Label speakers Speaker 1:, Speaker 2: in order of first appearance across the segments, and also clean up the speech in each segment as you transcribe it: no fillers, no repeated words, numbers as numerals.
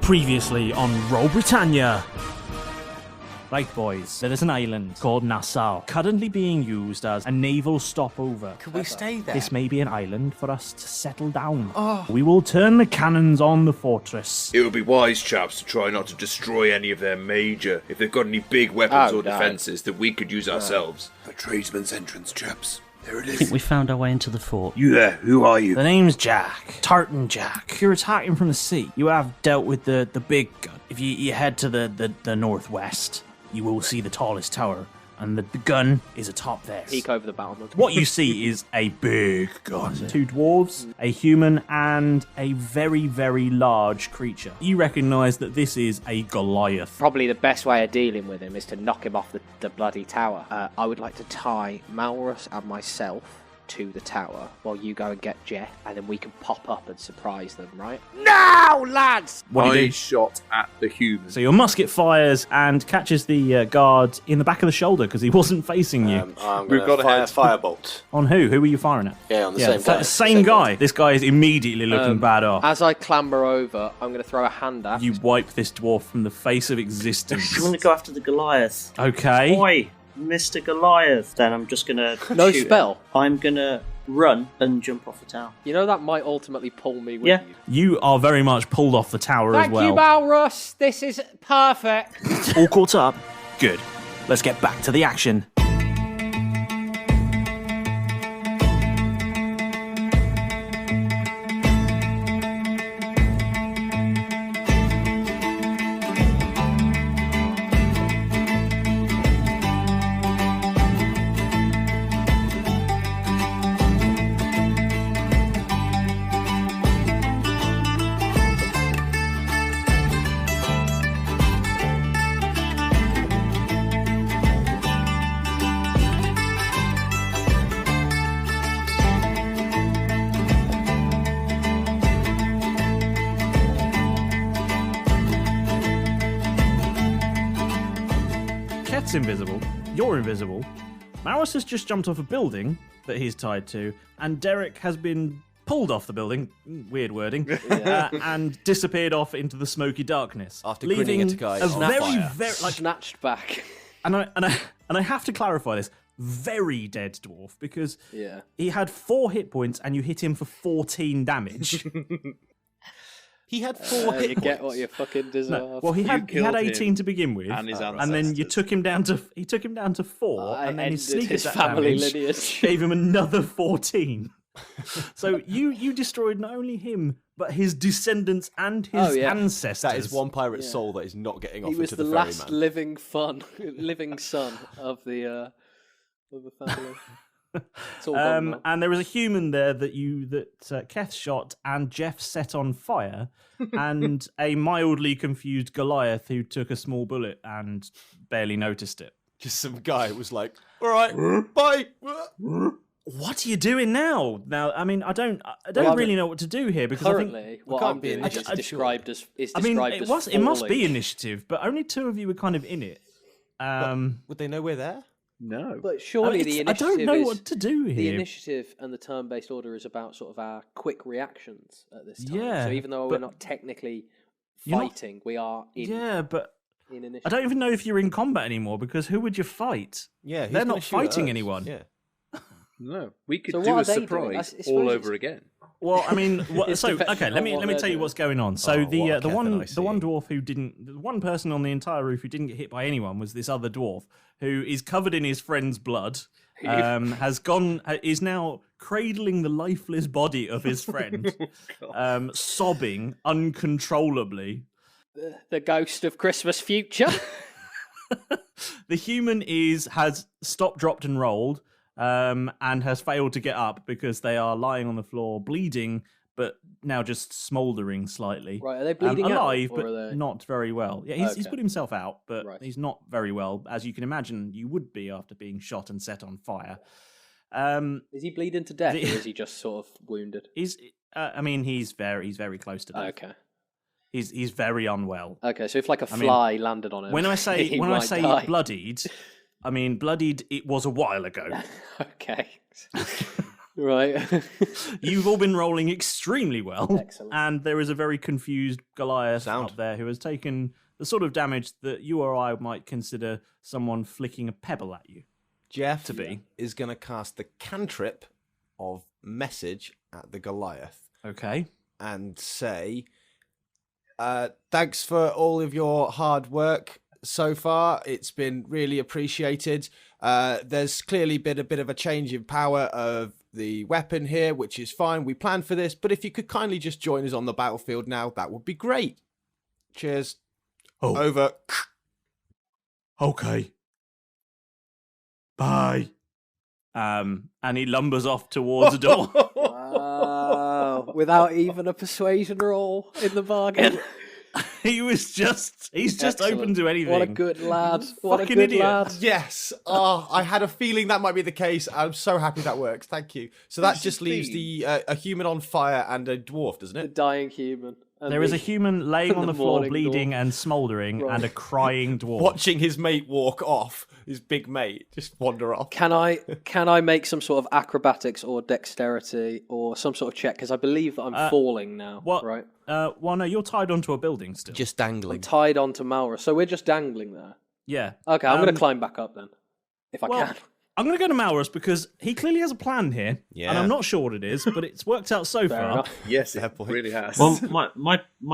Speaker 1: Previously on Roll Britannia. Right, boys, there is an island called Nassau, currently being used as a naval stopover.
Speaker 2: Can we stay there?
Speaker 1: This may be an island for us to settle down. We will turn the cannons on the fortress.
Speaker 3: It would be wise, chaps, to try not to destroy any of their major, if they've got any big weapons or defences that we could use ourselves.
Speaker 4: A tradesman's entrance, chaps. There it
Speaker 5: I think
Speaker 4: is.
Speaker 5: we found our way into the fort.
Speaker 4: You there, who are you?
Speaker 1: The name's Jack. Tartan Jack. If you're attacking from the sea, you have dealt with the big gun. If you head to the northwest, you will see the tallest tower, and the gun is atop there.
Speaker 6: Peek over the battlement.
Speaker 1: What you see is a big gun. Two dwarves, a human, and a very, very large creature. You recognise that this is a Goliath.
Speaker 6: Probably the best way of dealing with him is to knock him off the bloody tower. I would like to tie Malrus and myself to the tower while you go and get Jeff, and then we can pop up and surprise them, right? No, lads!
Speaker 1: What do you
Speaker 3: I
Speaker 1: do?
Speaker 3: shot at the human.
Speaker 1: So your musket fires and catches the guard in the back of the shoulder because he wasn't facing you.
Speaker 4: I'm
Speaker 3: We've got
Speaker 4: going
Speaker 3: a
Speaker 4: to fire firebolt.
Speaker 1: On who? Who were you firing at?
Speaker 4: Yeah, on the same guy.
Speaker 1: Same guy. This guy is immediately looking bad off.
Speaker 6: As I clamber over, I'm going to throw a hand at.
Speaker 1: You wipe this dwarf from the face of existence.
Speaker 5: You want to go after the Goliath?
Speaker 1: Okay.
Speaker 5: Oi, Mr. Goliath. Then I'm just going to
Speaker 6: No
Speaker 5: shoot
Speaker 6: spell?
Speaker 5: him. I'm going to run and jump off the tower.
Speaker 6: You know that might ultimately pull me with
Speaker 5: Yeah.
Speaker 6: you.
Speaker 1: You are very much pulled off the tower as
Speaker 6: Thank
Speaker 1: well.
Speaker 6: you, Malrus. This is perfect.
Speaker 1: All caught up? Good. Let's get back to the action. Keth's invisible. You're invisible. Malrus has just jumped off a building that he's tied to, and Derek has been pulled off the building, weird wording, and disappeared off into the smoky darkness,
Speaker 2: After
Speaker 1: leaving
Speaker 2: grinning at a guy
Speaker 1: a
Speaker 2: on
Speaker 1: very,
Speaker 2: fire.
Speaker 1: very like.
Speaker 6: Snatched back.
Speaker 1: And I have to clarify this. Very dead dwarf, because
Speaker 6: Yeah.
Speaker 1: he had 4 hit points and you hit him for 14 damage.
Speaker 2: He had 4 hit
Speaker 6: You
Speaker 2: points.
Speaker 6: get what you fucking deserve.
Speaker 1: Well, he had
Speaker 3: killed
Speaker 1: 18
Speaker 3: him
Speaker 1: to begin with,
Speaker 3: and his
Speaker 1: and then you
Speaker 3: ancestors.
Speaker 1: took him down to 4,
Speaker 6: I
Speaker 1: and then his
Speaker 6: ended
Speaker 1: sneak
Speaker 6: his
Speaker 1: attack
Speaker 6: family
Speaker 1: damage
Speaker 6: lineage.
Speaker 1: gave him another 14. So you destroyed not only him but his descendants and his
Speaker 6: Oh, yeah.
Speaker 1: ancestors.
Speaker 2: That is one pirate's soul that is not getting off
Speaker 6: He was
Speaker 2: into
Speaker 6: the
Speaker 2: the
Speaker 6: last
Speaker 2: ferryman.
Speaker 6: living son of the family. It's all gone now.
Speaker 1: And there was a human there that Keth shot and Jeff set on fire, and a mildly confused Goliath who took a small bullet and barely noticed it.
Speaker 2: Just some guy was like, all right, bye.
Speaker 1: What are you doing now? Now, I mean, I don't
Speaker 6: Well,
Speaker 1: really know what to do here because
Speaker 6: Currently, what
Speaker 2: can't
Speaker 6: I'm
Speaker 2: be
Speaker 6: doing is
Speaker 2: initiative,
Speaker 6: described as
Speaker 1: I mean, it must be
Speaker 6: falling.
Speaker 1: initiative, but only 2 of you were kind of in it.
Speaker 2: Would they know we're there?
Speaker 3: No.
Speaker 6: But surely the
Speaker 1: I
Speaker 6: initiative
Speaker 1: don't know
Speaker 6: is,
Speaker 1: what to do
Speaker 6: the
Speaker 1: here.
Speaker 6: initiative and the turn-based order is about sort of our quick reactions at this time.
Speaker 1: Yeah,
Speaker 6: So even though
Speaker 1: but
Speaker 6: we're not technically
Speaker 1: you're not-
Speaker 6: fighting, we are in,
Speaker 1: Yeah, but
Speaker 6: in initiative.
Speaker 1: I don't even know if you're in combat anymore because who would you fight?
Speaker 2: Yeah, who's
Speaker 1: They're
Speaker 2: gonna
Speaker 1: not
Speaker 2: shoot at
Speaker 1: fighting
Speaker 2: us?
Speaker 1: anyone.
Speaker 2: Yeah.
Speaker 3: No. We could
Speaker 6: So
Speaker 3: do
Speaker 6: what
Speaker 3: a
Speaker 6: are they doing? I
Speaker 3: surprise
Speaker 6: suppose
Speaker 3: all
Speaker 6: it's-
Speaker 3: over again.
Speaker 1: Well, I mean,
Speaker 6: It's
Speaker 1: so
Speaker 6: depending
Speaker 1: okay, let
Speaker 6: on
Speaker 1: me
Speaker 6: what
Speaker 1: let me
Speaker 6: they're
Speaker 1: tell you
Speaker 6: doing.
Speaker 1: what's going on. So
Speaker 2: Oh, what
Speaker 1: the
Speaker 2: Keth and I
Speaker 1: one
Speaker 2: see.
Speaker 1: dwarf who didn't, the one person on the entire roof who didn't get hit by anyone was this other dwarf who is covered in his friend's blood. Is now cradling the lifeless body of his friend, sobbing uncontrollably.
Speaker 6: The ghost of Christmas future.
Speaker 1: The human has stopped, dropped, and rolled, and has failed to get up because they are lying on the floor, bleeding, but now just smouldering slightly.
Speaker 6: Right, are they bleeding out,
Speaker 1: alive,
Speaker 6: or
Speaker 1: but
Speaker 6: are they-
Speaker 1: not very well. Yeah, he's
Speaker 6: Okay.
Speaker 1: put himself out, but
Speaker 6: Right.
Speaker 1: he's not very well, as you can imagine you would be after being shot and set on fire.
Speaker 6: Is he bleeding to death,
Speaker 1: the-
Speaker 6: or is he just sort of wounded?
Speaker 1: I mean, he's very close to death.
Speaker 6: Okay.
Speaker 1: He's very unwell.
Speaker 6: Okay, so if like a
Speaker 1: I mean,
Speaker 6: fly landed on him,
Speaker 1: When I say
Speaker 6: he might die.
Speaker 1: bloodied, I mean bloodied. It was a while ago.
Speaker 6: Okay.
Speaker 7: Right.
Speaker 1: You've all been rolling extremely well.
Speaker 7: Excellent.
Speaker 1: And there is a very confused Goliath
Speaker 2: Sound.
Speaker 1: up there who has taken the sort of damage that you or I might consider someone flicking a pebble at you.
Speaker 2: Jeff
Speaker 1: To be.
Speaker 2: is going to cast the cantrip of message at the Goliath
Speaker 1: Okay.
Speaker 2: and say, thanks for all of your hard work so far. It's been really appreciated. There's clearly been a bit of a change in power of the weapon here, which is fine. We planned for this, but if you could kindly just join us on the battlefield now, that would be great. Cheers.
Speaker 1: Oh.
Speaker 2: Over.
Speaker 1: Okay. Bye. And he lumbers off towards a door.
Speaker 7: Wow. Without even a persuasion roll in the bargain.
Speaker 1: He's just
Speaker 7: Excellent.
Speaker 1: open to anything.
Speaker 7: What a good lad. What a
Speaker 1: Fucking
Speaker 7: good
Speaker 1: idiot.
Speaker 7: lad.
Speaker 2: Yes. Oh, I had a feeling that might be the case. I'm so happy that works. Thank you. So that just leaves the a human on fire and a dwarf, doesn't
Speaker 7: A
Speaker 2: it?
Speaker 7: dying human. And
Speaker 1: There is
Speaker 7: the-
Speaker 1: a human laying
Speaker 7: and
Speaker 1: on
Speaker 7: the
Speaker 1: the floor,
Speaker 7: morning
Speaker 1: bleeding
Speaker 7: dwarf.
Speaker 1: and smouldering,
Speaker 7: Right.
Speaker 1: and a crying dwarf.
Speaker 2: Watching his mate walk off, his big mate, just wander off.
Speaker 7: Can I make some sort of acrobatics or dexterity or some sort of check? Because I believe that I'm falling now.
Speaker 1: What?
Speaker 7: Right.
Speaker 1: Well, no, you're tied onto a building still.
Speaker 2: Just dangling.
Speaker 7: I'm tied onto Malrus, so we're just dangling there.
Speaker 1: Yeah.
Speaker 7: Okay, I'm going
Speaker 1: Um,
Speaker 7: to climb back up then, if I
Speaker 1: well,
Speaker 7: can.
Speaker 1: I'm going to go to Malrus because he clearly has a plan here, and
Speaker 2: Yeah.
Speaker 1: I'm not sure what it is, but it's worked out so
Speaker 7: Fair
Speaker 1: far.
Speaker 7: enough.
Speaker 3: Yes, it
Speaker 2: Fair point.
Speaker 3: really has.
Speaker 5: Well, my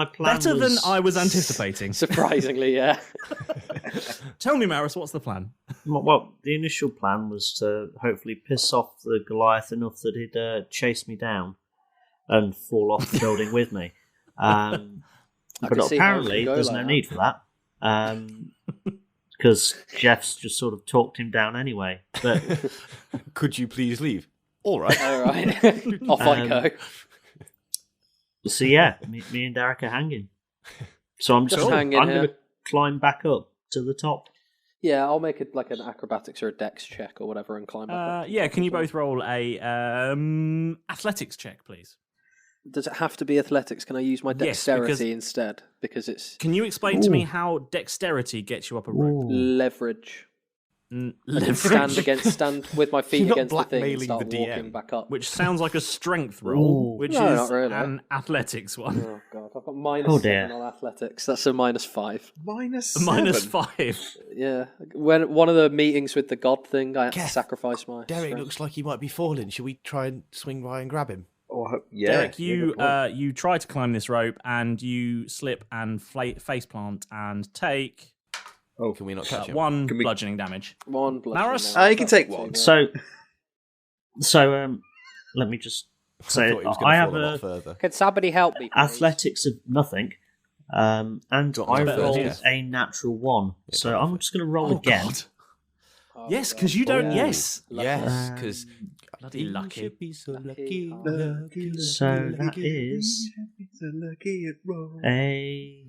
Speaker 5: plan
Speaker 1: Better
Speaker 5: was...
Speaker 1: than I was anticipating.
Speaker 7: Surprisingly, yeah.
Speaker 1: Tell me, Malrus, what's the plan?
Speaker 5: Well, the initial plan was to hopefully piss off the Goliath enough that he'd chase me down and fall off the building with me. But
Speaker 7: can see how it
Speaker 5: apparently,
Speaker 7: can go
Speaker 5: there's
Speaker 7: like
Speaker 5: no
Speaker 7: that.
Speaker 5: need for that. Because Jeff's just sort of talked him down anyway. But
Speaker 2: Could you please leave? All right.
Speaker 7: All right. Off I go.
Speaker 5: so yeah, me and Derek are hanging. So I'm
Speaker 7: Just
Speaker 5: just
Speaker 7: hanging
Speaker 5: I'm
Speaker 7: here.
Speaker 5: going to climb back up to the top.
Speaker 7: Yeah, I'll make it like an acrobatics or a dex check or whatever and climb up.
Speaker 1: Yeah, can you both roll a athletics check, please?
Speaker 7: Does it have to be athletics? Can I use my
Speaker 1: Yes,
Speaker 7: dexterity
Speaker 1: because-
Speaker 7: instead? Because it's
Speaker 1: Can you explain to me how dexterity gets you up a rope?
Speaker 7: leverage. I can
Speaker 1: Leverage.
Speaker 7: stand with my feet
Speaker 2: You're not
Speaker 7: against the thing and
Speaker 2: blackmailing
Speaker 7: start
Speaker 2: the
Speaker 7: walking
Speaker 2: DM.
Speaker 7: back up.
Speaker 1: Which sounds like a strength roll, which
Speaker 7: No,
Speaker 1: is
Speaker 7: not really.
Speaker 1: an athletics one.
Speaker 7: Oh god, I've got minus
Speaker 5: Oh,
Speaker 7: 7
Speaker 5: dear.
Speaker 7: on athletics. That's a -5.
Speaker 1: Minus 5.
Speaker 7: Yeah, when one of the meetings with the god thing, I had to
Speaker 2: Keth,
Speaker 7: sacrifice my.
Speaker 2: Derek
Speaker 7: strength.
Speaker 2: looks like he might be falling. Should we try and swing by and grab him?
Speaker 3: Yeah.
Speaker 1: Derek, you try to climb this rope and you slip and faceplant and take
Speaker 2: Oh, can we not touch him?
Speaker 1: one
Speaker 3: Can we-
Speaker 1: bludgeoning damage.
Speaker 7: One blood.
Speaker 1: Malrus?
Speaker 3: You can take one.
Speaker 5: So let me just
Speaker 2: I
Speaker 5: say
Speaker 2: thought he was going
Speaker 5: I
Speaker 2: to
Speaker 5: have
Speaker 2: fall a lot
Speaker 5: a
Speaker 2: further.
Speaker 7: Can somebody help me? Please?
Speaker 5: athletics of nothing, and
Speaker 2: Got
Speaker 5: I
Speaker 2: my
Speaker 5: rolled
Speaker 2: first,
Speaker 5: a natural 1. So
Speaker 2: got
Speaker 5: I'm just going to roll
Speaker 1: Oh,
Speaker 5: again.
Speaker 1: God.
Speaker 7: Oh,
Speaker 1: Yes,
Speaker 7: God.
Speaker 1: because you don't.
Speaker 5: Oh.
Speaker 1: Yes.
Speaker 2: Yes, because
Speaker 1: Bloody lucky.
Speaker 2: should be so
Speaker 7: Lucky.
Speaker 2: lucky.
Speaker 5: So that is a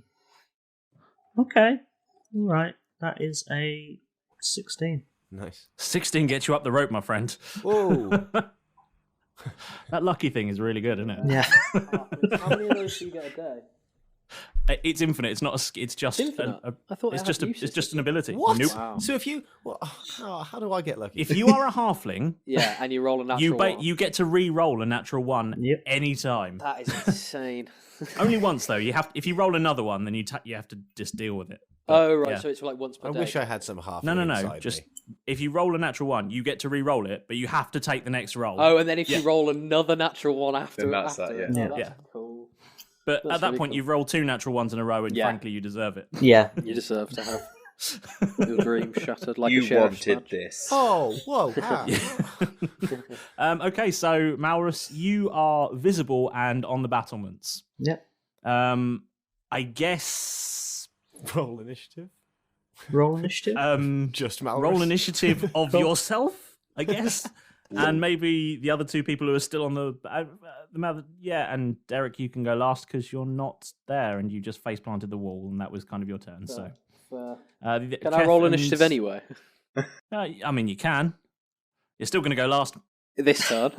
Speaker 5: okay. All right, that is a 16.
Speaker 2: Nice.
Speaker 1: 16 gets you up the rope, my friend.
Speaker 2: Whoa.
Speaker 1: That lucky thing is really good, isn't it?
Speaker 5: Yeah.
Speaker 7: How many of those do you get a day?
Speaker 1: It's infinite. It's not. It's just.
Speaker 7: It's infinite? I thought
Speaker 1: it's
Speaker 7: it
Speaker 1: just.
Speaker 7: had
Speaker 1: It's
Speaker 7: uses.
Speaker 1: just an ability.
Speaker 2: What?
Speaker 1: Nope.
Speaker 7: Wow.
Speaker 2: So if you... Well, how do I get lucky?
Speaker 1: If you are a halfling,
Speaker 7: Yeah, and you roll a natural one.
Speaker 1: you get to re-roll a natural one
Speaker 5: Yep.
Speaker 1: any time.
Speaker 7: That is insane.
Speaker 1: Only once though. You have. If you roll another one, then you have to just deal with it.
Speaker 7: Oh right,
Speaker 1: Yeah.
Speaker 7: so it's like once per
Speaker 2: I
Speaker 7: day.
Speaker 2: wish I had some half.
Speaker 1: No. Just if you roll a natural one, you get to re-roll it, but you have to take the next roll.
Speaker 7: Oh, and then if
Speaker 1: Yeah.
Speaker 7: you roll another natural one after,
Speaker 3: Then that's
Speaker 7: after
Speaker 3: that,
Speaker 7: it.
Speaker 3: yeah.
Speaker 7: Oh, that's
Speaker 1: Yeah.
Speaker 7: cool.
Speaker 1: but
Speaker 7: that's
Speaker 1: at that
Speaker 7: really
Speaker 1: point,
Speaker 7: cool.
Speaker 1: you've rolled 2 natural ones in a row, and
Speaker 7: Yeah.
Speaker 1: frankly, you deserve it.
Speaker 5: Yeah.
Speaker 7: You deserve to have your dream shattered like a
Speaker 3: You
Speaker 7: sheriff's
Speaker 3: wanted
Speaker 7: badge.
Speaker 3: this.
Speaker 2: Oh, whoa. How?
Speaker 1: Okay, so Malrus, you are visible and on the battlements.
Speaker 5: Yep.
Speaker 1: I guess.
Speaker 2: Roll initiative.
Speaker 5: Roll initiative.
Speaker 2: Just Malrus.
Speaker 1: Roll initiative of yourself, I guess, and maybe the other 2 people who are still on the mother. Yeah, and Derek, you can go last because you're not there, and you just face planted the wall, and that was kind of your turn. So,
Speaker 7: Can
Speaker 1: Keth
Speaker 7: I roll
Speaker 1: and-
Speaker 7: initiative anyway?
Speaker 1: I mean, you can. You're still going to go last.
Speaker 7: This turn?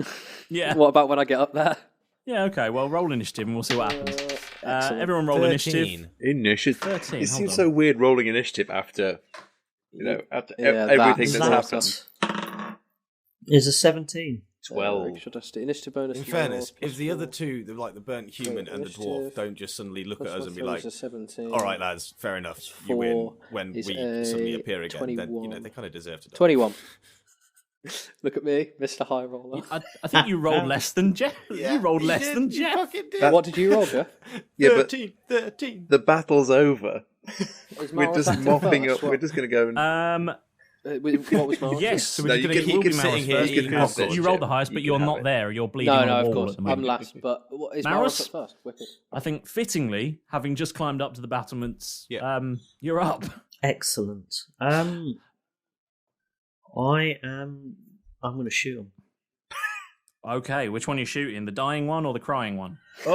Speaker 1: Yeah.
Speaker 7: What about when I get up there?
Speaker 1: Yeah. Okay. Well, roll initiative, and we'll see what happens.
Speaker 7: Excellent.
Speaker 1: Everyone, roll
Speaker 2: 13.
Speaker 1: initiative.
Speaker 3: Initiative.
Speaker 1: 13.
Speaker 3: It
Speaker 1: hold
Speaker 3: seems
Speaker 1: on.
Speaker 3: so weird rolling initiative after, after
Speaker 7: Yeah,
Speaker 3: everything
Speaker 7: that's-
Speaker 3: that's happened.
Speaker 5: Is a 17.
Speaker 3: 12.
Speaker 7: Should I do initiative bonus?
Speaker 2: In
Speaker 7: for
Speaker 2: fairness,
Speaker 7: plus
Speaker 2: if the other
Speaker 7: 4?
Speaker 2: two, like the burnt human and the dwarf,
Speaker 7: initiative,
Speaker 2: don't just suddenly look at
Speaker 7: plus
Speaker 2: us
Speaker 7: one
Speaker 2: and be
Speaker 7: for
Speaker 2: like,
Speaker 7: is a 17.
Speaker 2: all right, lads, fair enough,
Speaker 7: Plus
Speaker 2: you win,
Speaker 7: 4
Speaker 2: when
Speaker 7: is
Speaker 2: we suddenly
Speaker 7: a
Speaker 2: appear again, then, you know,
Speaker 7: 21.
Speaker 2: they kind of deserve to die.
Speaker 7: 21. Look at me, Mr. High Roller.
Speaker 1: I think you rolled less than Jeff.
Speaker 2: Yeah,
Speaker 1: you rolled less
Speaker 2: did,
Speaker 1: than
Speaker 2: you
Speaker 1: Jeff.
Speaker 2: fucking did.
Speaker 7: What did you roll, Jeff?
Speaker 3: Yeah, but
Speaker 2: 13.
Speaker 3: the battle's over.
Speaker 7: Is
Speaker 3: We're
Speaker 7: Malrus
Speaker 3: just
Speaker 7: active
Speaker 3: mopping
Speaker 7: first?
Speaker 3: up. We're just going to go and...
Speaker 7: What was Malrus?
Speaker 1: Yes, so
Speaker 3: No,
Speaker 1: we're
Speaker 3: you
Speaker 1: just going to
Speaker 3: can
Speaker 1: keep
Speaker 3: keep
Speaker 1: sitting
Speaker 3: Malrus
Speaker 1: here
Speaker 3: first. You can
Speaker 1: because
Speaker 3: have it,
Speaker 1: you rolled
Speaker 3: Jim.
Speaker 1: the highest, but
Speaker 3: You
Speaker 1: you're
Speaker 3: can
Speaker 1: not
Speaker 3: have it.
Speaker 1: there. You're bleeding
Speaker 7: No,
Speaker 1: on
Speaker 7: no,
Speaker 1: the
Speaker 7: of
Speaker 1: wall
Speaker 7: course.
Speaker 1: at the moment.
Speaker 7: I'm last, but what, is
Speaker 1: Malrus?
Speaker 7: Malrus at first? Wicked.
Speaker 1: I think fittingly, having just climbed up to the battlements,
Speaker 2: Yeah.
Speaker 1: you're up.
Speaker 5: Excellent. I'm going to shoot him.
Speaker 1: Okay, which one are you shooting? The dying one or the crying one?
Speaker 5: The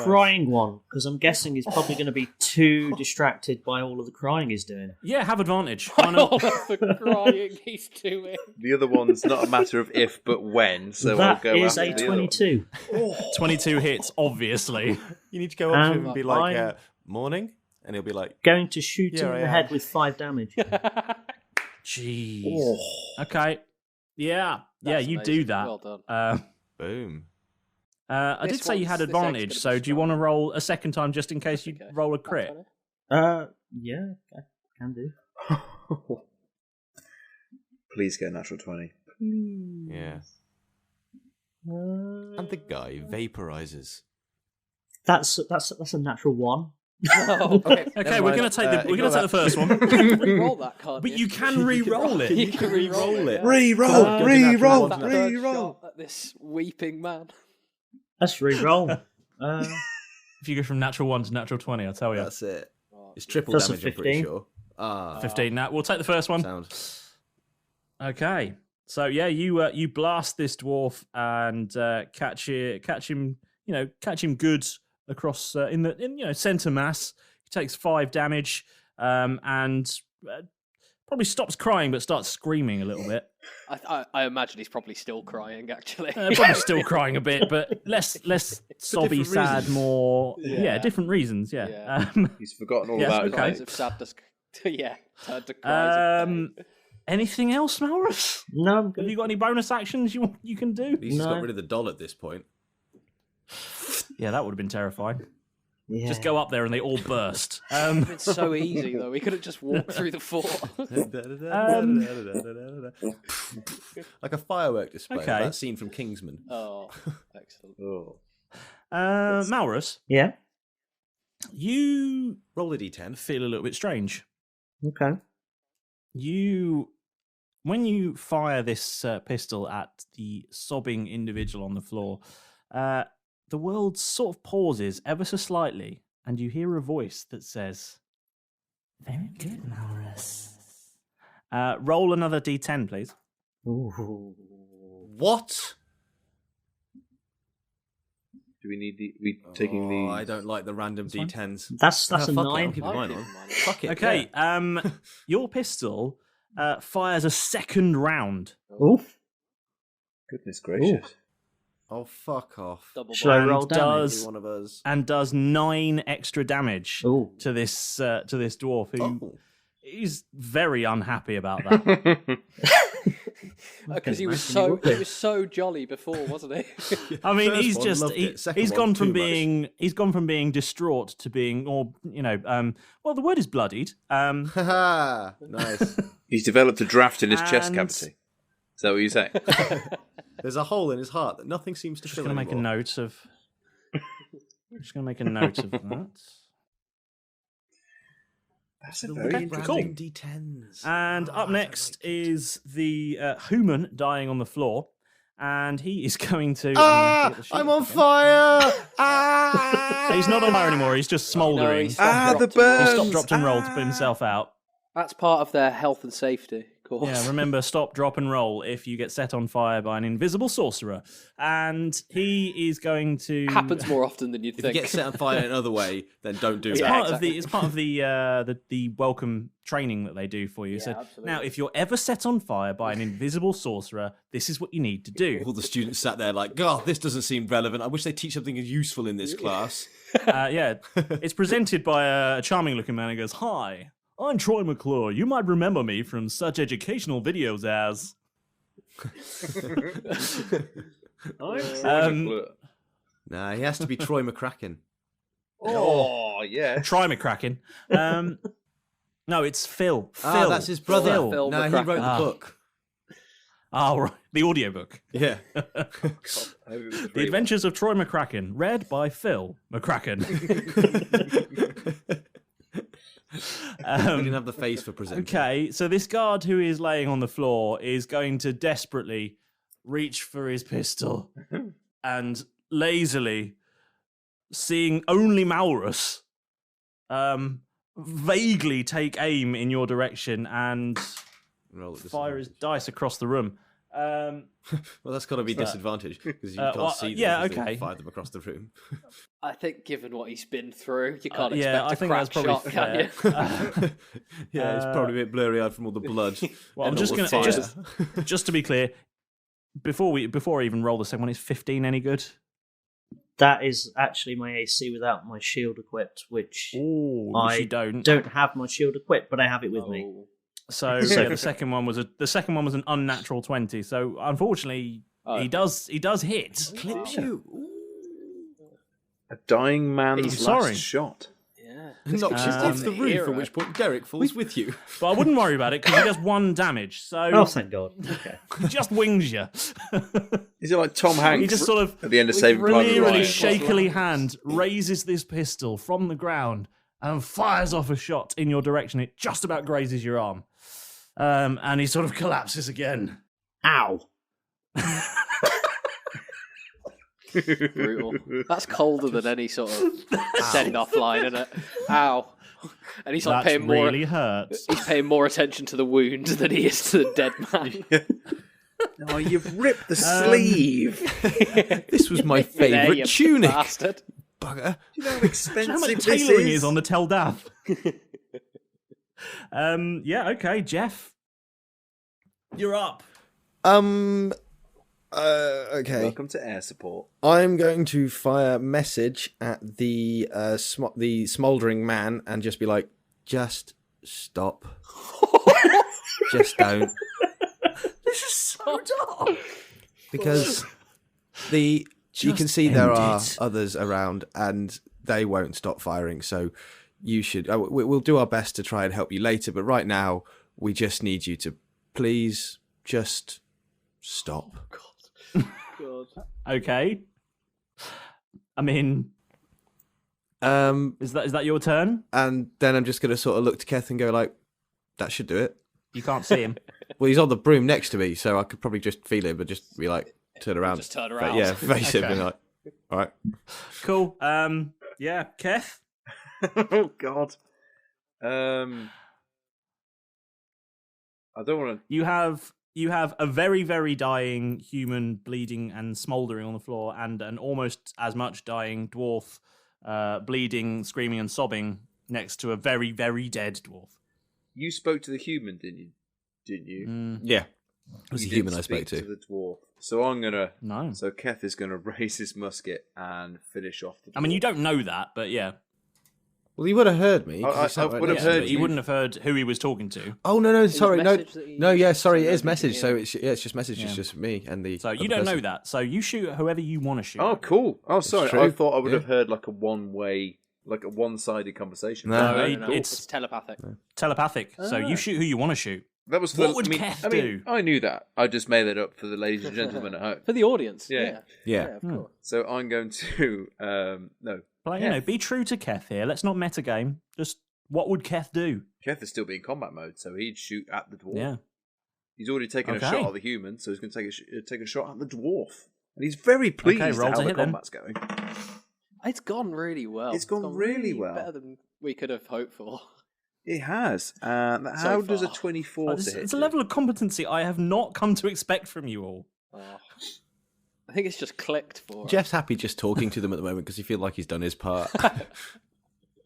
Speaker 5: crying one, because I'm guessing he's probably going to be too distracted by all of the crying he's doing.
Speaker 1: Yeah, have advantage. Why not?
Speaker 7: All of the crying he's doing.
Speaker 3: The other one's not a matter of if, but when, so
Speaker 5: That
Speaker 3: I'll go
Speaker 5: is
Speaker 3: after
Speaker 5: a
Speaker 3: the other one.
Speaker 5: 22.
Speaker 1: 22 hits, obviously.
Speaker 2: You need to go up to him and be like,
Speaker 5: I'm-
Speaker 2: morning? And he'll be like,
Speaker 5: Going to shoot
Speaker 2: Yeah,
Speaker 5: him in
Speaker 2: I
Speaker 5: the
Speaker 2: am.
Speaker 5: head with 5 damage.
Speaker 1: Jeez. Okay. Yeah. Yeah,
Speaker 7: That's
Speaker 1: you
Speaker 7: amazing.
Speaker 1: do that.
Speaker 7: Well done.
Speaker 2: boom.
Speaker 1: I
Speaker 7: This
Speaker 1: did say you had
Speaker 7: one's- this egg's
Speaker 1: advantage,
Speaker 7: gonna be
Speaker 1: so do you
Speaker 7: strong.
Speaker 1: want to roll a second time just in case you
Speaker 7: Okay.
Speaker 1: roll a
Speaker 7: That's
Speaker 1: crit?
Speaker 7: funny.
Speaker 5: Yeah, I can do.
Speaker 3: Please get a natural 20.
Speaker 2: Yeah. And the guy vaporizes.
Speaker 5: That's a natural 1.
Speaker 7: Oh, okay.
Speaker 1: Okay, we're going to take the first one.
Speaker 7: Re-roll that card.
Speaker 1: But you can re-roll it.
Speaker 7: You can re-roll it.
Speaker 3: Re-roll!
Speaker 2: Go to
Speaker 3: Re-roll!
Speaker 2: natural
Speaker 7: Third
Speaker 3: Re-roll!
Speaker 7: shot at this weeping man.
Speaker 5: Let's re-roll.
Speaker 1: If you go from natural 1 to natural 20, I'll tell you.
Speaker 2: That's it. It's triple
Speaker 5: Plus a
Speaker 2: damage, I'm pretty
Speaker 5: 15.
Speaker 2: sure. Ah,
Speaker 1: 15. Now, we'll take the first one.
Speaker 2: sound.
Speaker 1: Okay. So, yeah, you blast this dwarf and catch him good across in center mass. He takes 5 damage and probably stops crying but starts screaming a little bit.
Speaker 7: I imagine he's probably still crying, actually.
Speaker 1: Probably still crying a bit, but less sobby,
Speaker 2: different
Speaker 1: sad,
Speaker 2: reasons.
Speaker 1: more
Speaker 7: Yeah.
Speaker 1: different reasons. Yeah.
Speaker 7: Yeah.
Speaker 3: He's forgotten all
Speaker 1: Yes,
Speaker 3: about
Speaker 1: okay.
Speaker 3: his
Speaker 7: Cries of sadness. Yeah, turned to cries of pain.
Speaker 1: Anything else, Malrus?
Speaker 5: No, I'm
Speaker 1: Have
Speaker 5: good.
Speaker 1: you got any bonus actions you can do?
Speaker 2: He's
Speaker 5: No.
Speaker 2: got rid of the doll at this point.
Speaker 1: Yeah, that would have been terrifying.
Speaker 5: Yeah.
Speaker 1: Just go up there and they all burst.
Speaker 7: It's so easy, though. We could have just walked through the fort.
Speaker 2: Like a firework display.
Speaker 1: Okay.
Speaker 2: That scene from Kingsman.
Speaker 7: Oh, excellent.
Speaker 3: Oh.
Speaker 1: Malrus,
Speaker 5: Yeah.
Speaker 1: you
Speaker 2: Roll a d10.
Speaker 1: feel a little bit strange.
Speaker 5: Okay.
Speaker 1: When you fire this pistol at the sobbing individual on the floor, the world sort of pauses ever so slightly, and you hear a voice that says, "Very good, Malrus." Roll another d10, please.
Speaker 5: Ooh.
Speaker 2: What?
Speaker 3: Do we need we taking the...
Speaker 2: I don't like the random d10s.
Speaker 5: That's
Speaker 2: Ah,
Speaker 5: a
Speaker 2: fuck it, I'm
Speaker 5: 9.
Speaker 2: keeping mine on. Fuck it.
Speaker 1: Okay,
Speaker 2: yeah.
Speaker 1: your pistol fires a second round.
Speaker 5: Ooh.
Speaker 3: Goodness gracious.
Speaker 2: Oh, fuck off.
Speaker 7: Double
Speaker 5: Should I
Speaker 1: And
Speaker 5: roll damage?
Speaker 2: Be one of us.
Speaker 1: And does 9 extra damage
Speaker 5: Ooh.
Speaker 1: to this dwarf who
Speaker 2: Oh.
Speaker 1: is very unhappy about that.
Speaker 7: Because he was
Speaker 5: imagine he
Speaker 7: so jolly before, wasn't he?
Speaker 1: I mean,
Speaker 2: First
Speaker 1: he's
Speaker 2: one,
Speaker 1: just
Speaker 2: loved it. Second
Speaker 1: he's
Speaker 2: one,
Speaker 1: gone
Speaker 2: too
Speaker 1: from
Speaker 2: much.
Speaker 1: being distraught to being, or well, the word is bloodied.
Speaker 2: Haha. Nice.
Speaker 3: He's developed a draft in his chest
Speaker 1: And-
Speaker 3: cavity. Is that what you say?
Speaker 2: There's a hole in his heart that nothing seems to
Speaker 1: Just
Speaker 2: fill
Speaker 1: going to make a
Speaker 2: anymore.
Speaker 1: note of. Just going to make a note of that.
Speaker 3: That's a
Speaker 2: The
Speaker 3: very
Speaker 2: random
Speaker 1: Cool.
Speaker 2: d10s.
Speaker 1: And up
Speaker 2: I
Speaker 1: next
Speaker 2: like it.
Speaker 1: is the human dying on the floor, and he is going to.
Speaker 2: Ah!
Speaker 1: get the sheet
Speaker 2: I'm
Speaker 1: up
Speaker 2: on
Speaker 1: again.
Speaker 2: fire! Ah!
Speaker 1: He's not on fire anymore. He's just smouldering.
Speaker 7: he's-
Speaker 3: the
Speaker 7: Dropped.
Speaker 1: He
Speaker 3: burns!
Speaker 1: stopped, dropped, and rolled to put himself out.
Speaker 7: That's part of their health and safety course.
Speaker 1: Yeah, remember, stop, drop, and roll if you get set on fire by an invisible sorcerer. And he is going to.
Speaker 7: Happens more often than you'd
Speaker 2: If you
Speaker 7: think.
Speaker 2: get set on fire another way, then don't do
Speaker 1: It's
Speaker 2: that.
Speaker 1: part of the. It's part of the welcome training that they do for you. So
Speaker 7: absolutely.
Speaker 1: now, if you're ever set on fire by an invisible sorcerer, this is what you need to do.
Speaker 2: All the students sat there like, God, this doesn't seem relevant. I wish they teach something useful in this class.
Speaker 1: Yeah, it's presented by a charming-looking man who goes, "Hi, I'm Troy McClure. You might remember me from such educational videos as."
Speaker 2: Nah, he has to be Troy McCracken.
Speaker 3: Oh, yeah.
Speaker 1: Try McCracken. No, it's Phil.
Speaker 2: Ah, that's his brother.
Speaker 7: Phil
Speaker 2: No, he
Speaker 7: McCracken.
Speaker 2: wrote the book.
Speaker 1: Oh, right. The audiobook.
Speaker 2: Yeah.
Speaker 1: The Adventures of Troy McCracken, read by Phil McCracken.
Speaker 2: He didn't have the face for presenting.
Speaker 1: Okay, so this guard who is laying on the floor is going to desperately reach for his pistol and lazily, seeing only Malrus, vaguely take aim in your direction and fire his dice across the room.
Speaker 2: Well, that's got to be disadvantage because you can't see them.
Speaker 1: yeah,
Speaker 2: because they
Speaker 1: okay.
Speaker 2: fire them across the room.
Speaker 7: I think, given what he's been through, you can't expect
Speaker 1: yeah, I
Speaker 7: a
Speaker 1: think
Speaker 7: crack
Speaker 1: that's probably
Speaker 7: shot, can you?
Speaker 1: fair.
Speaker 2: Yeah, it's probably a bit blurry-eyed from all the blood.
Speaker 1: Well, I'm
Speaker 2: and
Speaker 1: just
Speaker 2: all
Speaker 1: going
Speaker 2: the
Speaker 1: to
Speaker 2: fire.
Speaker 1: just to be clear, before I even roll the second one, is 15 any good?
Speaker 5: That is actually my AC without my shield equipped, which
Speaker 1: Ooh,
Speaker 5: I
Speaker 1: you don't.
Speaker 5: don't have my shield equipped, but I have it with me.
Speaker 7: Oh.
Speaker 1: So yeah, the second one was an unnatural 20. So unfortunately, he does hit.
Speaker 2: Clips you.
Speaker 3: A dying man's
Speaker 1: Sorry.
Speaker 3: last shot.
Speaker 7: Yeah.
Speaker 2: Knocks you off the roof,
Speaker 7: hero.
Speaker 2: at which point Derek falls with you.
Speaker 1: But I wouldn't worry about it because he does 1 damage. So
Speaker 5: Oh, thank God. Okay.
Speaker 1: he just wings you.
Speaker 3: Is it like Tom Hanks
Speaker 1: He just sort of
Speaker 3: at the end of Saving Private
Speaker 1: really
Speaker 3: Ryan?
Speaker 1: shakily hand raises this pistol from the ground and fires off a shot in your direction. It just about grazes your arm. And he sort of collapses again.
Speaker 5: Ow.
Speaker 7: Brutal. That's colder than any sort of send-off line, isn't it? Ow. And he's like
Speaker 1: That
Speaker 7: paying more.
Speaker 1: really hurts.
Speaker 7: He's paying more attention to the wound than he is to the dead man.
Speaker 3: Oh, you've ripped the sleeve.
Speaker 2: This was my
Speaker 7: There,
Speaker 2: favourite
Speaker 7: you
Speaker 2: tunic.
Speaker 7: bastard.
Speaker 2: Bugger.
Speaker 3: You know how
Speaker 1: Do you know how
Speaker 3: expensive
Speaker 1: much
Speaker 3: this
Speaker 1: tailoring
Speaker 3: is?
Speaker 1: is on the Tel Dav? Yeah, okay, Jeff. You're up.
Speaker 2: Okay.
Speaker 3: Welcome to air support.
Speaker 2: I'm going to fire message at the the smouldering man and just be like, just stop. Just don't.
Speaker 1: This is so dark.
Speaker 2: Because you
Speaker 1: Just
Speaker 2: can see there
Speaker 1: end
Speaker 2: are
Speaker 1: it.
Speaker 2: others around and they won't stop firing. So you should. We'll do our best to try and help you later. But right now, we just need you to please just stop.
Speaker 7: God.
Speaker 1: Okay. I mean, is that your turn?
Speaker 2: And then I'm just going to sort of look to Keth and go like, that should do it.
Speaker 1: You can't see him.
Speaker 2: Well, he's on the broom next to me, so I could probably just feel him, but just be like, turn around.
Speaker 7: Just turn
Speaker 2: But
Speaker 7: around.
Speaker 2: yeah, face him
Speaker 1: Okay.
Speaker 2: and like, all right.
Speaker 1: Cool. Yeah, Keth.
Speaker 3: Oh God. I don't want to.
Speaker 1: You have a very, very dying human bleeding and smouldering on the floor, and an almost as much dying dwarf bleeding, screaming, and sobbing next to a very, very dead dwarf.
Speaker 3: You spoke to the human, didn't you?
Speaker 2: Yeah. It was
Speaker 3: You
Speaker 2: a human
Speaker 3: didn't
Speaker 2: I spoke
Speaker 3: speak
Speaker 2: to.
Speaker 3: the dwarf. So I'm gonna.
Speaker 1: No.
Speaker 3: So Keth is gonna raise his musket and finish off the.
Speaker 1: I mean, you
Speaker 3: dwarf.
Speaker 1: don't know that, but yeah.
Speaker 2: Well, he would have heard me. 'cause
Speaker 3: I
Speaker 2: he sat right
Speaker 3: would have
Speaker 2: next to
Speaker 3: heard
Speaker 2: me.
Speaker 1: He wouldn't have heard who he was talking to.
Speaker 2: Oh, no, sorry. No,
Speaker 7: message that he-
Speaker 2: yeah, sorry, it is
Speaker 7: something
Speaker 2: message.
Speaker 7: to
Speaker 2: So
Speaker 7: him.
Speaker 2: it's just message. It's
Speaker 1: Yeah.
Speaker 2: just me and the.
Speaker 1: So you
Speaker 2: other
Speaker 1: don't know
Speaker 2: person.
Speaker 1: that. So you shoot at whoever you want to shoot.
Speaker 3: Oh,
Speaker 1: at.
Speaker 3: cool. Oh, sorry.
Speaker 2: true.
Speaker 3: I thought I would
Speaker 2: Yeah.
Speaker 3: have heard like a one-way, like a one-sided conversation.
Speaker 2: No,
Speaker 1: It's
Speaker 7: telepathic.
Speaker 1: telepathic. So you shoot who you want to shoot.
Speaker 3: That was
Speaker 1: What
Speaker 3: for,
Speaker 1: would
Speaker 3: I mean,
Speaker 1: Keth
Speaker 3: I mean,
Speaker 1: do?
Speaker 3: I knew that. I just made that up for the ladies and gentlemen at home.
Speaker 7: For the audience.
Speaker 3: Yeah.
Speaker 2: Yeah.
Speaker 7: of course.
Speaker 3: So I'm going to no.
Speaker 1: But you know, be true to Keth here. Let's not metagame. Just what would Keth do?
Speaker 3: Keth is still being combat mode, so he'd shoot at the dwarf.
Speaker 1: Yeah.
Speaker 3: He's already taken
Speaker 1: Okay.
Speaker 3: a shot at the human, so he's going to take a shot at the dwarf, and he's very pleased
Speaker 1: Okay,
Speaker 3: at
Speaker 1: roll
Speaker 3: how
Speaker 1: to
Speaker 3: the
Speaker 1: hit then.
Speaker 3: combat's going.
Speaker 7: It's gone really well.
Speaker 3: It's gone really well.
Speaker 7: Better than we could have hoped for.
Speaker 3: It has. How does a
Speaker 7: far.
Speaker 3: 24
Speaker 1: It's,
Speaker 3: to hit?
Speaker 1: it's a
Speaker 3: you?
Speaker 1: level of competency I have not come to expect from you all.
Speaker 7: Oh. I think it's just clicked for us.
Speaker 2: Jeff's happy just talking to them at the moment because he feels like he's done his part.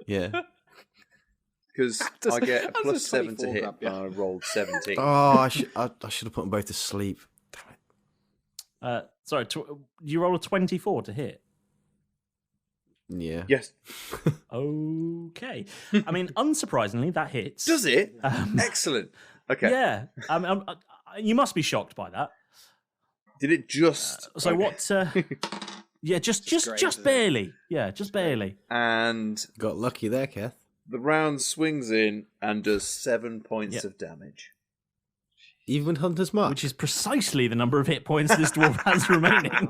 Speaker 2: Yeah.
Speaker 3: Because
Speaker 7: does-
Speaker 3: I get a
Speaker 7: how
Speaker 3: plus
Speaker 7: does
Speaker 3: 7 to
Speaker 7: 24
Speaker 3: hit,
Speaker 7: grab you?
Speaker 3: and I rolled 17.
Speaker 2: Oh, I should have put them both to sleep. Damn it.
Speaker 1: Sorry, you roll a 24 to hit.
Speaker 2: Yeah.
Speaker 3: Yes.
Speaker 1: Okay. I mean, unsurprisingly, that hits.
Speaker 3: Does it?
Speaker 1: Um,
Speaker 3: Excellent. Okay.
Speaker 1: Yeah. You must be shocked by that.
Speaker 3: Did it just?
Speaker 1: So what? Yeah, just barely. Yeah, just barely.
Speaker 3: And
Speaker 2: Got lucky there, Keth.
Speaker 3: the round swings in and does 7 points of damage.
Speaker 2: Even with Hunter's Mark.
Speaker 1: Which is precisely the number of hit points this dwarf has remaining.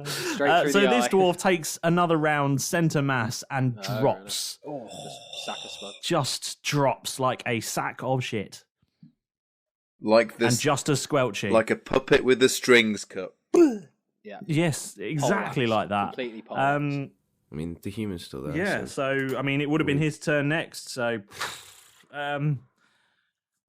Speaker 6: Straight through
Speaker 1: So
Speaker 6: the
Speaker 1: this
Speaker 6: eye.
Speaker 1: dwarf takes another round centre mass and drops.
Speaker 6: Sack of smug.
Speaker 1: Just drops like a sack of shit.
Speaker 3: Like this,
Speaker 1: And just as squelchy.
Speaker 3: like a puppet with the strings cut.
Speaker 1: Yes, exactly like that.
Speaker 6: Completely polarized.
Speaker 2: I mean, the human's still there.
Speaker 1: Yeah, so, I mean, it would have been his turn next, so...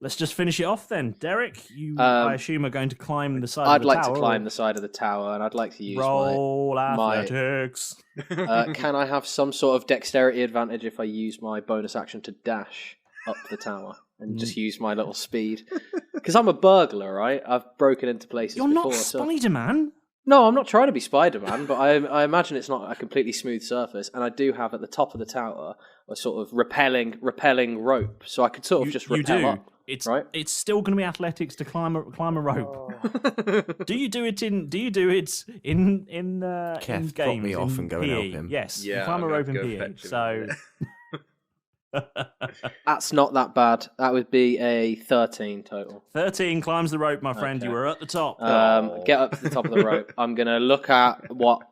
Speaker 1: let's just finish it off then. Derek, you, I assume, are going to climb the side
Speaker 6: I'd
Speaker 1: of the
Speaker 6: like
Speaker 1: tower.
Speaker 6: to climb the side of the tower, and I'd like to use
Speaker 1: Roll
Speaker 6: my-
Speaker 1: athletics.
Speaker 6: Can I have some sort of dexterity advantage if I use my bonus action to dash up the tower and just use my little speed? Because I'm a burglar, right? I've broken into places
Speaker 1: You're
Speaker 6: before.
Speaker 1: not
Speaker 6: so...
Speaker 1: Spider-Man.
Speaker 6: No, I'm not trying to be Spider-Man, but I imagine it's not a completely smooth surface, and I do have at the top of the tower a sort of repelling rope, so I could sort of just repel up.
Speaker 1: It's
Speaker 6: right?
Speaker 1: It's still going to be athletics to climb a rope. Do you do it in
Speaker 2: Keth,
Speaker 1: in
Speaker 2: drop
Speaker 1: games?
Speaker 2: me off
Speaker 1: in
Speaker 2: and go and help
Speaker 1: PE?
Speaker 2: him.
Speaker 1: Yes, you
Speaker 3: Yeah,
Speaker 1: climb a
Speaker 3: I'm
Speaker 1: rope in
Speaker 3: gonna go
Speaker 1: PE.
Speaker 3: fetch him
Speaker 1: So
Speaker 6: That's not that bad. That would be a 13 total.
Speaker 1: 13 climbs the rope, my friend.
Speaker 6: Okay.
Speaker 1: You were at the top.
Speaker 6: Get up to the top of the rope. I'm gonna look at what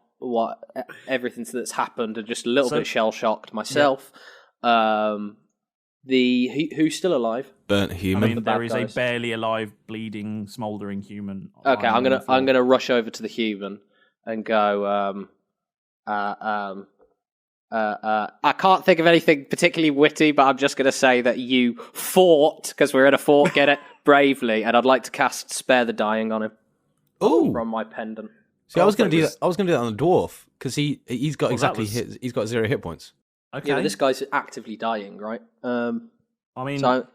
Speaker 6: everything that's happened and just a little bit shell shocked myself. Who's still alive?
Speaker 2: Burnt
Speaker 1: I
Speaker 2: human.
Speaker 1: mean, there
Speaker 6: bad
Speaker 1: is
Speaker 6: guys.
Speaker 1: a barely alive, bleeding, smouldering human.
Speaker 6: Okay,
Speaker 1: lying on the floor.
Speaker 6: I'm gonna rush over to the human and go. I can't think of anything particularly witty, but I'm just gonna say that you fought because we're in a fort. Get it bravely, and I'd like to cast Spare the Dying on him
Speaker 2: Oh,
Speaker 6: from my pendant.
Speaker 2: see, I was going to do that. I was going to do that on the dwarf because he's got exactly he's got 0 hit points.
Speaker 1: Okay.
Speaker 6: Yeah, but this guy's actively dying, right?
Speaker 1: I mean,
Speaker 6: So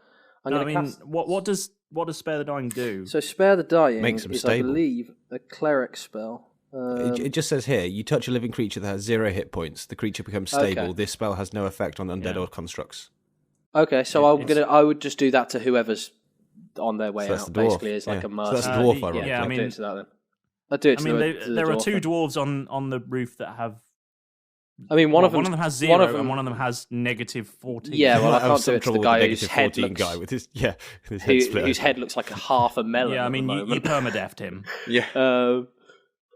Speaker 6: I'm
Speaker 1: no,
Speaker 6: gonna
Speaker 1: I mean,
Speaker 6: cast.
Speaker 1: what does Spare the Dying do?
Speaker 6: So Spare the Dying
Speaker 2: Makes him
Speaker 6: is, I
Speaker 2: stable.
Speaker 6: believe, a cleric spell.
Speaker 2: It just says here, you touch a living creature that has 0 hit points. The creature becomes stable.
Speaker 6: Okay.
Speaker 2: This spell has no effect on undead or constructs.
Speaker 6: Okay, so I would just do that to whoever's on their way
Speaker 2: So that's
Speaker 6: out.
Speaker 2: the dwarf,
Speaker 6: Basically, as like
Speaker 2: yeah.
Speaker 6: a
Speaker 2: So
Speaker 6: mercy.
Speaker 2: that's the dwarf,
Speaker 1: yeah,
Speaker 2: ironically.
Speaker 1: I
Speaker 6: I'll
Speaker 1: mean,
Speaker 6: do it to that then. I'll do it to the
Speaker 1: there are
Speaker 6: dwarf
Speaker 1: two
Speaker 6: then.
Speaker 1: dwarves on the roof that have.
Speaker 6: I mean, one of them
Speaker 1: has 0 and one of them has negative 14.
Speaker 6: Yeah, well, I
Speaker 2: Might have
Speaker 6: can't
Speaker 2: some
Speaker 6: do it to the
Speaker 2: trouble with
Speaker 6: guy
Speaker 2: the
Speaker 6: whose
Speaker 2: negative
Speaker 6: head
Speaker 2: 14
Speaker 6: looks,
Speaker 2: guy with his with his head split.
Speaker 6: whose head looks like a half a melon.
Speaker 1: Yeah, I
Speaker 6: at
Speaker 1: mean,
Speaker 6: the
Speaker 1: you
Speaker 6: moment.
Speaker 1: permadeft him.
Speaker 3: Yeah.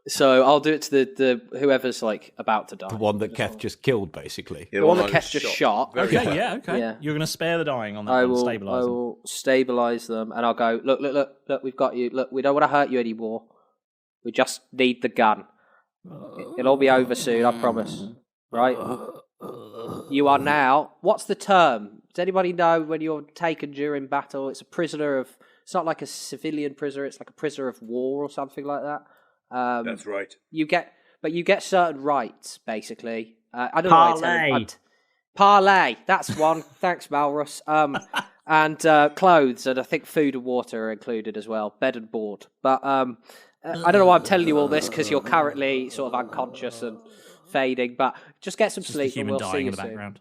Speaker 6: So I'll do it to the whoever's like about to die.
Speaker 2: The one that Keth just killed, basically.
Speaker 3: Yeah,
Speaker 6: The one that
Speaker 3: I
Speaker 6: Keth just shot.
Speaker 3: Very
Speaker 1: Okay,
Speaker 3: well.
Speaker 1: yeah, okay.
Speaker 6: Yeah.
Speaker 1: You're going to spare the dying on that
Speaker 6: I
Speaker 1: one,
Speaker 6: will
Speaker 1: stabilize them.
Speaker 6: stabilize them, and I'll go. Look, we've got you. Look, we don't want to hurt you anymore. We just need the gun. It'll all be over soon, I promise. Right? You are now. What's the term? Does anybody know when you're taken during battle? It's a prisoner of. It's not like a civilian prisoner. It's like a prisoner of war or something like that.
Speaker 3: That's right.
Speaker 6: You get certain rights, basically. I don't know.
Speaker 5: Parlay.
Speaker 6: Parlay. That's one. Thanks, Malrus. And clothes, and I think food and water are included as well. Bed and board. But I don't know why I'm telling you all this because you're currently sort of unconscious and fading. But just get some
Speaker 1: Just
Speaker 6: sleep,
Speaker 1: the
Speaker 6: and
Speaker 1: human
Speaker 6: we'll see
Speaker 1: dying
Speaker 6: you
Speaker 1: in the
Speaker 6: soon.
Speaker 1: background.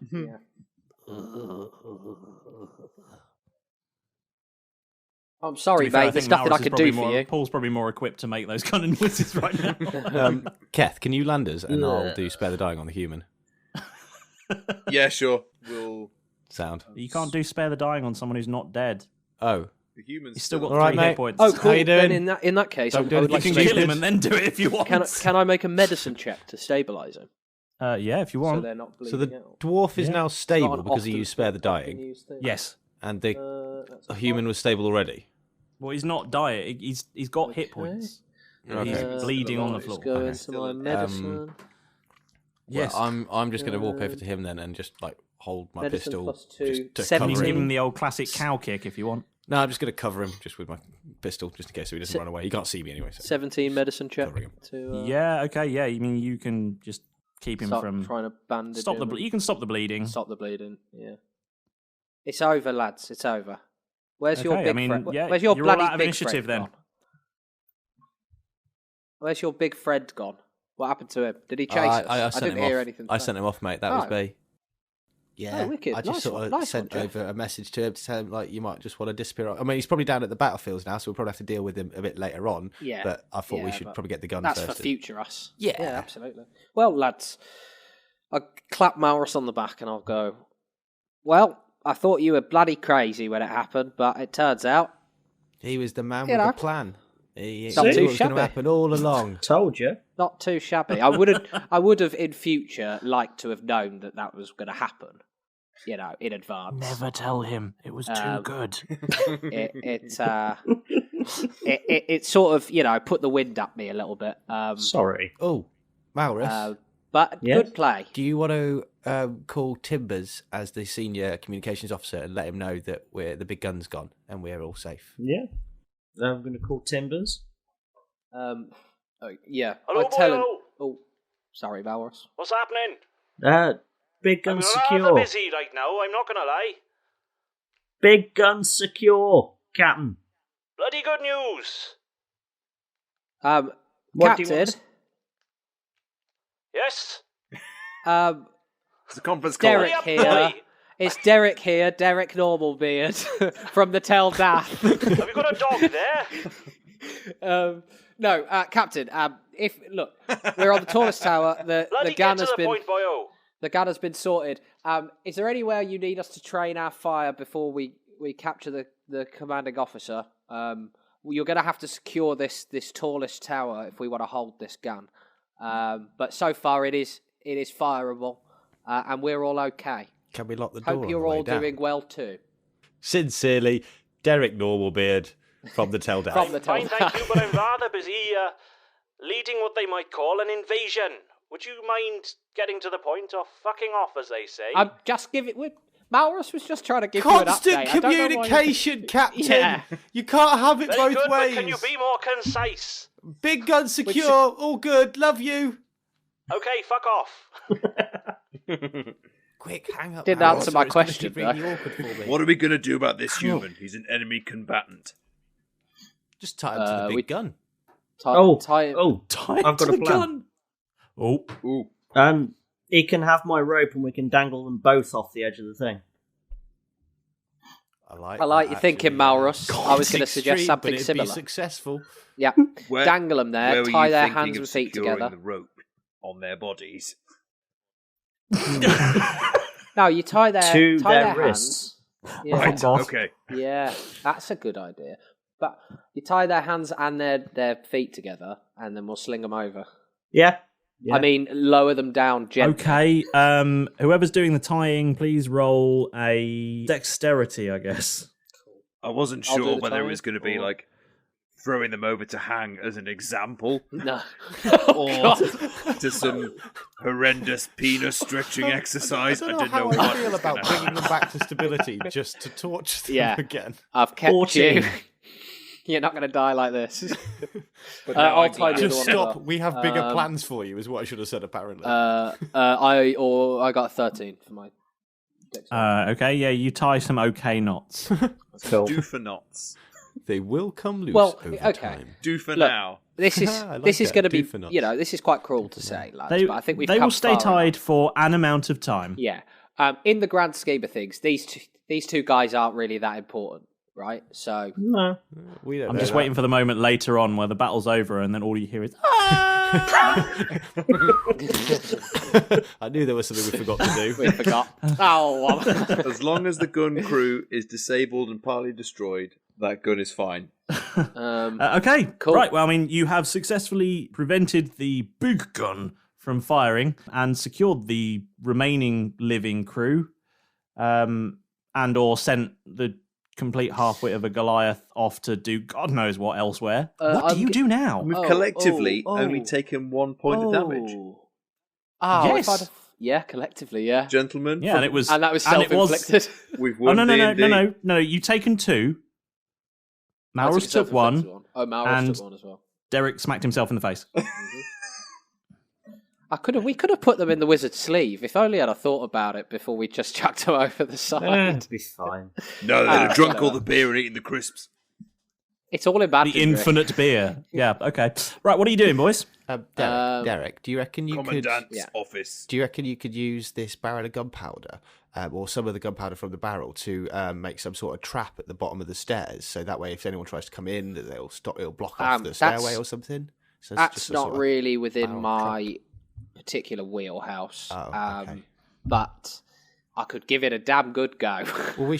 Speaker 6: I'm sorry,
Speaker 1: To be fair,
Speaker 6: mate. There's
Speaker 1: think
Speaker 6: nothing I
Speaker 1: Malrus is
Speaker 6: can
Speaker 1: probably
Speaker 6: do for you.
Speaker 1: Paul's probably more equipped to make those kind of noises right now.
Speaker 2: Keth, can you land us and I'll do Spare the Dying on the human?
Speaker 3: Yeah, sure. We'll.
Speaker 2: Sound.
Speaker 1: You can't do spare the dying on someone who's not dead.
Speaker 2: Oh.
Speaker 3: The humans.
Speaker 1: He's still got
Speaker 2: All right,
Speaker 1: 3
Speaker 2: mate.
Speaker 1: hit points.
Speaker 6: Oh, cool.
Speaker 2: you
Speaker 6: Then
Speaker 2: doing?
Speaker 6: in that case, I
Speaker 2: Don't do
Speaker 6: would
Speaker 2: anything
Speaker 6: like to
Speaker 1: You
Speaker 6: make
Speaker 1: can kill him and then do it if you want.
Speaker 6: Can I make a medicine check to stabilize him
Speaker 1: Yeah, if you
Speaker 6: so
Speaker 1: want.
Speaker 6: they're not
Speaker 2: So
Speaker 6: bleeding
Speaker 2: the
Speaker 6: out?
Speaker 2: dwarf is
Speaker 1: Yeah.
Speaker 2: now stable
Speaker 6: Not
Speaker 2: because he
Speaker 6: often-
Speaker 2: used Spare the
Speaker 6: often
Speaker 2: Dying,
Speaker 6: used thing.
Speaker 1: Yes.
Speaker 2: and
Speaker 6: That's
Speaker 2: the human was stable already.
Speaker 1: Well, he's not dying. He's got hit points.
Speaker 2: Okay.
Speaker 1: He's bleeding on the
Speaker 6: Let's
Speaker 1: floor.
Speaker 6: go
Speaker 2: Okay.
Speaker 6: into my medicine.
Speaker 1: Yes.
Speaker 2: Well, I'm just going to walk over to him then and just like hold my
Speaker 6: Medicine
Speaker 2: pistol
Speaker 6: plus 2,
Speaker 2: just to
Speaker 6: 17.
Speaker 1: You
Speaker 2: cover
Speaker 1: can give
Speaker 2: him.
Speaker 1: him the old classic cow kick if you want.
Speaker 2: No, I'm just going to cover him just with my pistol just in case so he doesn't run away. He can't see me anyway. So.
Speaker 6: 17 medicine check
Speaker 2: Covering him.
Speaker 6: to
Speaker 1: Yeah. Okay. Yeah. You mean you can just keep him
Speaker 6: stop
Speaker 1: from
Speaker 6: trying to bandage
Speaker 1: stop the
Speaker 6: him.
Speaker 1: you can stop the bleeding.
Speaker 6: Stop the bleeding. Yeah, it's over, lads. It's over. Where's your
Speaker 1: Okay,
Speaker 6: big
Speaker 1: I mean,
Speaker 6: friend?
Speaker 1: yeah,
Speaker 6: Where's your
Speaker 1: you're all
Speaker 6: bloody
Speaker 1: out of
Speaker 6: big
Speaker 1: initiative
Speaker 6: friend
Speaker 1: then.
Speaker 6: gone? Where's your big friend gone? What happened to him? Did he chase us?
Speaker 2: I sent
Speaker 6: didn't
Speaker 2: him
Speaker 6: hear
Speaker 2: off.
Speaker 6: anything.
Speaker 2: I sent him off, mate. That was
Speaker 6: Oh.
Speaker 2: B. Yeah,
Speaker 6: Oh, wicked.
Speaker 2: I just
Speaker 6: Nice
Speaker 2: sort
Speaker 6: one.
Speaker 2: of
Speaker 6: Nice
Speaker 2: sent
Speaker 6: one, Jeff.
Speaker 2: over a message to him to tell him like you might just want to disappear. I mean, he's probably down at the battlefields now, so we'll probably have to deal with him a bit later on.
Speaker 6: Yeah,
Speaker 2: but I thought we
Speaker 6: yeah,
Speaker 2: should
Speaker 6: but
Speaker 2: probably get the gun
Speaker 6: That's
Speaker 2: first.
Speaker 6: for future us.
Speaker 2: Yeah.
Speaker 6: Absolutely. Well, lads, I clap Malrus on the back and I'll go, well, I thought you were bloody crazy when it happened, but it turns out...
Speaker 2: He was the man
Speaker 6: You
Speaker 2: with
Speaker 6: know.
Speaker 2: the plan. He
Speaker 6: Not
Speaker 2: knew
Speaker 6: too
Speaker 2: what was going
Speaker 6: shabby.
Speaker 2: to happen all along.
Speaker 5: Told you.
Speaker 6: Not too shabby. I would have in future liked to have known that was going to happen, you know, in advance.
Speaker 1: Never tell him. It was too good.
Speaker 6: It sort of, you know, put the wind up me a little bit.
Speaker 5: Sorry.
Speaker 2: Oh, Malrus,
Speaker 6: But
Speaker 5: Yes?
Speaker 6: good play.
Speaker 2: do you want to call Timbers as the senior communications officer and let him know that the big gun's gone and we're all safe?
Speaker 5: Yeah. I'm going to call Timbers.
Speaker 6: Yeah.
Speaker 1: Hello,
Speaker 6: I'd tell him.
Speaker 1: boyo.
Speaker 6: Oh, sorry, Malrus.
Speaker 1: What's happening?
Speaker 5: Big gun
Speaker 1: I'm
Speaker 5: secure.
Speaker 1: rather busy right now, I'm not going to lie.
Speaker 5: Big gun secure, Captain.
Speaker 1: Bloody good news.
Speaker 5: What do you
Speaker 6: Captain.
Speaker 5: want?
Speaker 1: Yes?
Speaker 3: It's a conference call.
Speaker 6: Derek
Speaker 1: Hurry
Speaker 6: here.
Speaker 1: up, boy.
Speaker 6: It's Derek here, Derek Normalbeard from the Tell Daft.
Speaker 1: Have you got a dog there?
Speaker 6: No, Captain. Look, we're on the tallest tower. The
Speaker 1: Bloody
Speaker 6: gun
Speaker 1: get to
Speaker 6: has
Speaker 1: the
Speaker 6: been
Speaker 1: point, boyo.
Speaker 6: the gun has been sorted. Is there anywhere you need us to train our fire before we capture the commanding officer? You're going to have to secure this tallest tower if we want to hold this gun. But so far it is fireable, and we're all okay.
Speaker 2: Can we lock the door?
Speaker 6: Hope
Speaker 2: on
Speaker 6: you're
Speaker 2: the way
Speaker 6: all
Speaker 2: down?
Speaker 6: doing well too.
Speaker 2: Sincerely, Derek Normalbeard from the Tell
Speaker 6: From the Tell
Speaker 1: Fine, thank you, but I'm rather busy leading what they might call an invasion. Would you mind getting to the point or fucking off, as they say?
Speaker 6: I'm just giving. Malrus was just trying to give you an
Speaker 2: Constant
Speaker 6: update. I don't know why-
Speaker 2: communication, Captain.
Speaker 6: Yeah.
Speaker 2: You can't have it
Speaker 1: Very
Speaker 2: both
Speaker 1: good,
Speaker 2: ways.
Speaker 1: but can you be more concise?
Speaker 2: Big gun secure, all good. Love you.
Speaker 1: Okay, fuck off.
Speaker 2: Quick, hang up.
Speaker 6: Didn't
Speaker 2: Malrus,
Speaker 6: answer
Speaker 2: or
Speaker 6: my
Speaker 2: it's gonna be
Speaker 6: question,
Speaker 2: really
Speaker 6: though.
Speaker 2: awkward for me.
Speaker 3: What are we going to do about this human? He's an enemy combatant.
Speaker 2: Just tie him to the big gun.
Speaker 6: Tie it.
Speaker 5: I've got a plan.
Speaker 1: Oh,
Speaker 3: Ooh.
Speaker 5: He can have my rope and we can dangle them both off the edge of the thing.
Speaker 2: I like
Speaker 6: your
Speaker 2: that,
Speaker 6: thinking,
Speaker 2: actually.
Speaker 6: Malrus. I was
Speaker 2: It's
Speaker 6: going to suggest
Speaker 2: extreme,
Speaker 6: something
Speaker 2: but it'd
Speaker 6: similar.
Speaker 2: Be successful.
Speaker 6: Yeah, dangle them there,
Speaker 3: where were
Speaker 6: tie
Speaker 3: you
Speaker 6: their
Speaker 3: thinking
Speaker 6: hands
Speaker 3: of
Speaker 6: and feet
Speaker 3: securing
Speaker 6: together.
Speaker 3: the rope on their bodies.
Speaker 6: No, you tie their
Speaker 5: To
Speaker 6: tie
Speaker 5: their
Speaker 6: hands.
Speaker 5: wrists.
Speaker 6: Yeah,
Speaker 3: Right, okay.
Speaker 6: yeah, that's a good idea. But you tie their hands and their feet together, and then we'll sling them over.
Speaker 5: Yeah.
Speaker 6: I mean, lower them down gently.
Speaker 1: okay. Whoever's doing the tying, please roll a dexterity, I guess.
Speaker 3: I wasn't
Speaker 6: I'll do
Speaker 3: sure
Speaker 6: the
Speaker 3: whether it
Speaker 6: tying,
Speaker 3: was going to be
Speaker 6: or-
Speaker 3: like throwing them over to hang as an example
Speaker 6: No.
Speaker 3: or to some horrendous penis stretching exercise.
Speaker 2: I
Speaker 3: I
Speaker 2: don't
Speaker 3: didn't
Speaker 2: know
Speaker 3: know
Speaker 2: how I
Speaker 3: what
Speaker 2: feel
Speaker 3: was
Speaker 2: about
Speaker 3: gonna
Speaker 2: bringing them back to stability just to torture them
Speaker 6: Yeah.
Speaker 2: again.
Speaker 6: I've kept
Speaker 5: 14.
Speaker 6: you. You're not going to die like this.
Speaker 3: But now
Speaker 6: I'll
Speaker 3: I'm
Speaker 6: tie
Speaker 3: glad.
Speaker 6: the other
Speaker 2: Just
Speaker 6: one as
Speaker 2: stop.
Speaker 6: well.
Speaker 2: We have bigger plans for you, is what I should have said, apparently.
Speaker 6: I got 13 for my.
Speaker 1: Okay, yeah, you tie some okay knots.
Speaker 5: Cool.
Speaker 3: Do for knots.
Speaker 2: They will come loose
Speaker 6: Well,
Speaker 2: over
Speaker 6: okay.
Speaker 2: time.
Speaker 3: Do for
Speaker 6: Look,
Speaker 3: now.
Speaker 6: This is
Speaker 2: I like
Speaker 6: this is
Speaker 2: that.
Speaker 6: going to
Speaker 2: Do
Speaker 6: be,
Speaker 2: for nuts.
Speaker 6: you know, this is quite cruel to say, lads,
Speaker 1: They,
Speaker 6: but I think we've
Speaker 1: they
Speaker 6: come
Speaker 1: will stay
Speaker 6: far
Speaker 1: tied
Speaker 6: enough.
Speaker 1: for an amount of time.
Speaker 6: Yeah. In the grand scheme of things, these two guys aren't really that important, right? So
Speaker 5: No.
Speaker 2: We don't
Speaker 1: I'm
Speaker 2: know
Speaker 1: just
Speaker 2: that.
Speaker 1: waiting for the moment later on where the battle's over and then all you hear is
Speaker 2: I knew there was something we forgot to do.
Speaker 6: we forgot. Oh,
Speaker 3: As long as the gun crew is disabled and partly destroyed, that gun is fine.
Speaker 1: okay,
Speaker 6: Cool.
Speaker 1: right. Well, I mean, you have successfully prevented the big gun from firing and secured the remaining living crew, and or sent the complete half-wit of a Goliath off to do God knows what elsewhere. What do you do now?
Speaker 3: We've
Speaker 6: Oh,
Speaker 3: collectively
Speaker 6: oh,
Speaker 3: only
Speaker 6: oh.
Speaker 3: taken 1 point of damage.
Speaker 6: Oh,
Speaker 1: Yes.
Speaker 6: if I'd have, yeah, collectively, yeah.
Speaker 3: Gentlemen,
Speaker 1: Yeah, and it was
Speaker 6: And that was
Speaker 1: and it was-
Speaker 6: self-inflicted.
Speaker 3: we've
Speaker 1: Oh
Speaker 3: won
Speaker 1: no!
Speaker 3: D&D.
Speaker 1: No! You've taken 2.
Speaker 6: I
Speaker 1: Malrus
Speaker 6: a
Speaker 1: took 1.
Speaker 6: self-inflicted Oh, Malrus
Speaker 1: and-
Speaker 6: took one as well.
Speaker 1: Derek smacked himself in the face.
Speaker 6: We could have put them in the wizard's sleeve. If only I'd have thought about it before we just chucked them over the side.
Speaker 5: It'll be fine.
Speaker 3: No, they'd have drunk all
Speaker 6: whatever.
Speaker 3: the beer and eaten the crisps.
Speaker 6: It's all in bad.
Speaker 1: The infinite beer. Yeah. Okay. Right. What are you doing, boys?
Speaker 2: Derek, do you reckon you could?
Speaker 3: Commandant's office.
Speaker 2: Do you reckon you could use this barrel of gunpowder, or some of the gunpowder from the barrel, to make some sort of trap at the bottom of the stairs? So that way, if anyone tries to come in, that they'll stop. It'll block off the stairway or something. So
Speaker 6: that's not really within my particular wheelhouse.
Speaker 2: Okay.
Speaker 6: But I could give it a damn good go.
Speaker 2: Well, we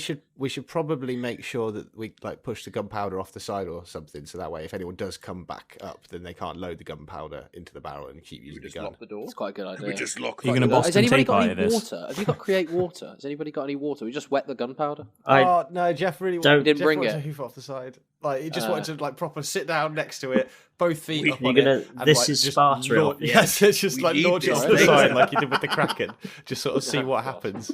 Speaker 2: should probably make sure that we push the gunpowder off the side or something, so that way, if anyone does come back up, then they can't load the gunpowder into the barrel and keep using the gun.
Speaker 3: Lock the door.
Speaker 6: It's quite a good idea.
Speaker 3: We just lock the
Speaker 1: You're
Speaker 3: door.
Speaker 1: going to Boston
Speaker 6: Has anybody
Speaker 1: Tea
Speaker 6: got
Speaker 1: Party
Speaker 6: any
Speaker 1: this.
Speaker 6: water? Have you got create water? Has anybody got any water? We just wet the gunpowder.
Speaker 2: No, Jeff really
Speaker 6: didn't bring
Speaker 2: wanted
Speaker 6: it.
Speaker 2: to hoof off the side. He just wanted to proper sit down next to it, both feet up
Speaker 5: You're
Speaker 2: on
Speaker 5: gonna-
Speaker 2: it. And,
Speaker 5: this is
Speaker 2: just
Speaker 5: Sparta off the
Speaker 2: Yes, it's just
Speaker 3: We need
Speaker 2: launch it
Speaker 3: this
Speaker 2: off the
Speaker 3: thing.
Speaker 2: side like you did with the Kraken. Just sort of see what happens.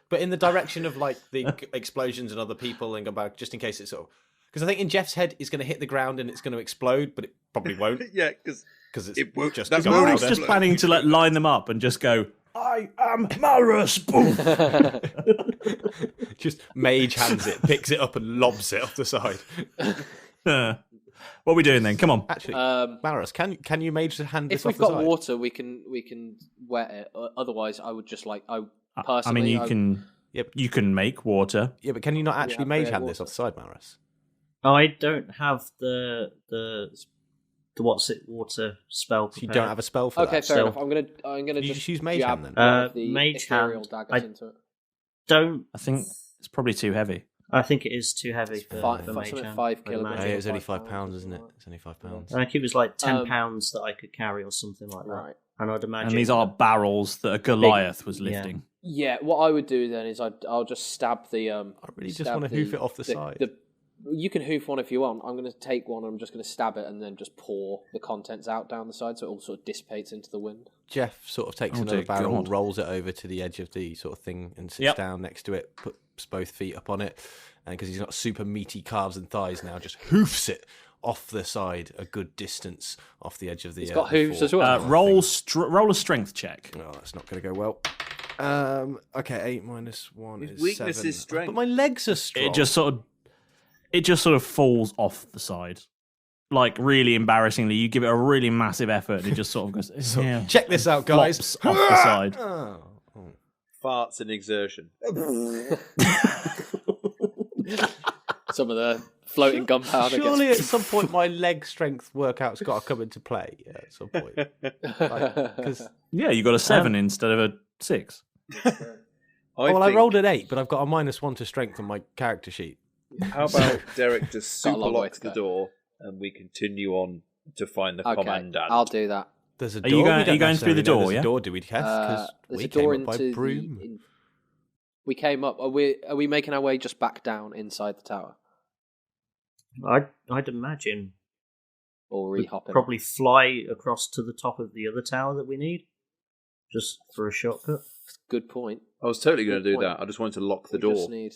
Speaker 2: But in the direction of the explosions and other people and go back, just in case it's sort of, because I think in Jeff's head it's going to hit the ground and it's going to explode, but it probably won't
Speaker 3: Yeah, because
Speaker 2: because it's
Speaker 3: it won't.
Speaker 2: just
Speaker 3: That
Speaker 2: gunpowder.
Speaker 3: won't
Speaker 1: Malrus just planning to line them up and just go, I am Malrus. Boom.
Speaker 2: Just mage hands it, picks it up and lobs it off the side.
Speaker 1: What are we doing then? Come on.
Speaker 2: Actually, Malrus, can you mage hand this
Speaker 6: If
Speaker 2: off
Speaker 6: we've
Speaker 2: the
Speaker 6: got
Speaker 2: side?
Speaker 6: water, we can wet it. Otherwise, I would just
Speaker 1: I
Speaker 6: personally.
Speaker 1: mean, you can.
Speaker 2: Yep.
Speaker 1: You can make water.
Speaker 2: Yeah, but can you not actually
Speaker 6: Yeah,
Speaker 2: mage
Speaker 6: create
Speaker 2: hand this
Speaker 6: water.
Speaker 2: off the side, Malrus?
Speaker 5: I don't have the what's it water spell.
Speaker 2: So you
Speaker 5: prepared.
Speaker 2: don't have a spell for
Speaker 6: Okay,
Speaker 2: that.
Speaker 6: fair
Speaker 5: So-
Speaker 6: enough. I'm gonna
Speaker 2: You
Speaker 6: just
Speaker 2: use mage
Speaker 6: jab
Speaker 2: hand then?
Speaker 6: one of the
Speaker 5: Mage
Speaker 6: ethereal
Speaker 5: hand,
Speaker 6: daggers
Speaker 5: I-
Speaker 6: into it.
Speaker 5: Don't.
Speaker 1: I think it's probably too heavy.
Speaker 5: I think it is too heavy for,
Speaker 6: Five-
Speaker 5: for mage
Speaker 6: something
Speaker 5: hand,
Speaker 6: 5
Speaker 5: I'd
Speaker 6: kilograms.
Speaker 5: imagine.
Speaker 2: Yeah, it was only
Speaker 6: £5,
Speaker 2: £5, isn't it?
Speaker 6: something
Speaker 2: It's only £5.
Speaker 5: I think it was like 10
Speaker 6: Um,
Speaker 5: pounds that I could carry or something like that.
Speaker 6: Right.
Speaker 5: And I'd imagine.
Speaker 1: And these are barrels that a Goliath was
Speaker 5: yeah.
Speaker 1: lifting.
Speaker 6: Yeah, what I would do then is I'll just stab the. I
Speaker 2: really just wanna hoof it off the side.
Speaker 6: You can hoof one if you want. I'm going to take one. I'm just going to stab it and then just pour the contents out down the side, so it all sort of dissipates into the wind.
Speaker 2: Jeff sort of takes
Speaker 1: Oh,
Speaker 2: another
Speaker 1: dear
Speaker 2: barrel,
Speaker 1: God.
Speaker 2: rolls it over to the edge of the sort of thing and sits
Speaker 1: Yep.
Speaker 2: down next to it, puts both feet up on it, and because he's got super meaty calves and thighs now, just hoofs it off the side a good distance off the edge of the
Speaker 6: It's got
Speaker 2: the
Speaker 6: hooves
Speaker 2: fort.
Speaker 6: as well.
Speaker 1: Roll a strength check.
Speaker 2: Oh, that's not going to go well. Okay, 8 minus 1
Speaker 3: His
Speaker 2: is
Speaker 3: weakness
Speaker 2: 7.
Speaker 3: is strength.
Speaker 2: But my legs are strong.
Speaker 1: It just sort of falls off the side. Like, really embarrassingly, you give it a really massive effort and it just sort of goes, yeah,
Speaker 2: Check this out, guys.
Speaker 1: flops off the side.
Speaker 2: Oh.
Speaker 3: Farts and exertion.
Speaker 6: Some of the floating gunpowder.
Speaker 2: Surely
Speaker 6: gets...
Speaker 2: at some point my leg strength workout's got to come into play. Yeah, at some point. Because
Speaker 1: Yeah, you got a 7 instead of a 6.
Speaker 2: I
Speaker 3: think-
Speaker 2: rolled an 8, but I've got a -1 to strength on my character sheet.
Speaker 3: How about Derek just
Speaker 6: Got a
Speaker 3: super
Speaker 6: long way
Speaker 3: locks
Speaker 6: to
Speaker 3: the
Speaker 6: go.
Speaker 3: door and we continue on to find the
Speaker 6: Okay,
Speaker 3: commandant?
Speaker 6: I'll do that.
Speaker 2: There's a
Speaker 1: Are
Speaker 2: door.
Speaker 1: you
Speaker 2: We
Speaker 1: going-
Speaker 2: don't
Speaker 1: are you going through the
Speaker 2: necessarily know
Speaker 1: door,
Speaker 2: there's
Speaker 1: yeah?
Speaker 2: a door, do we, Keth? Because
Speaker 6: There's
Speaker 2: we
Speaker 6: a door
Speaker 2: came up by
Speaker 6: into
Speaker 2: broom.
Speaker 6: We came up. Are we making our way just back down inside the tower,
Speaker 5: I'd imagine
Speaker 6: or are we hopping?
Speaker 5: probably fly across to the top of the other tower that we need, just for a shortcut.
Speaker 6: Good point.
Speaker 3: I was totally going to do
Speaker 6: Point.
Speaker 3: that. I just wanted to lock the
Speaker 6: We
Speaker 3: door.
Speaker 6: just need.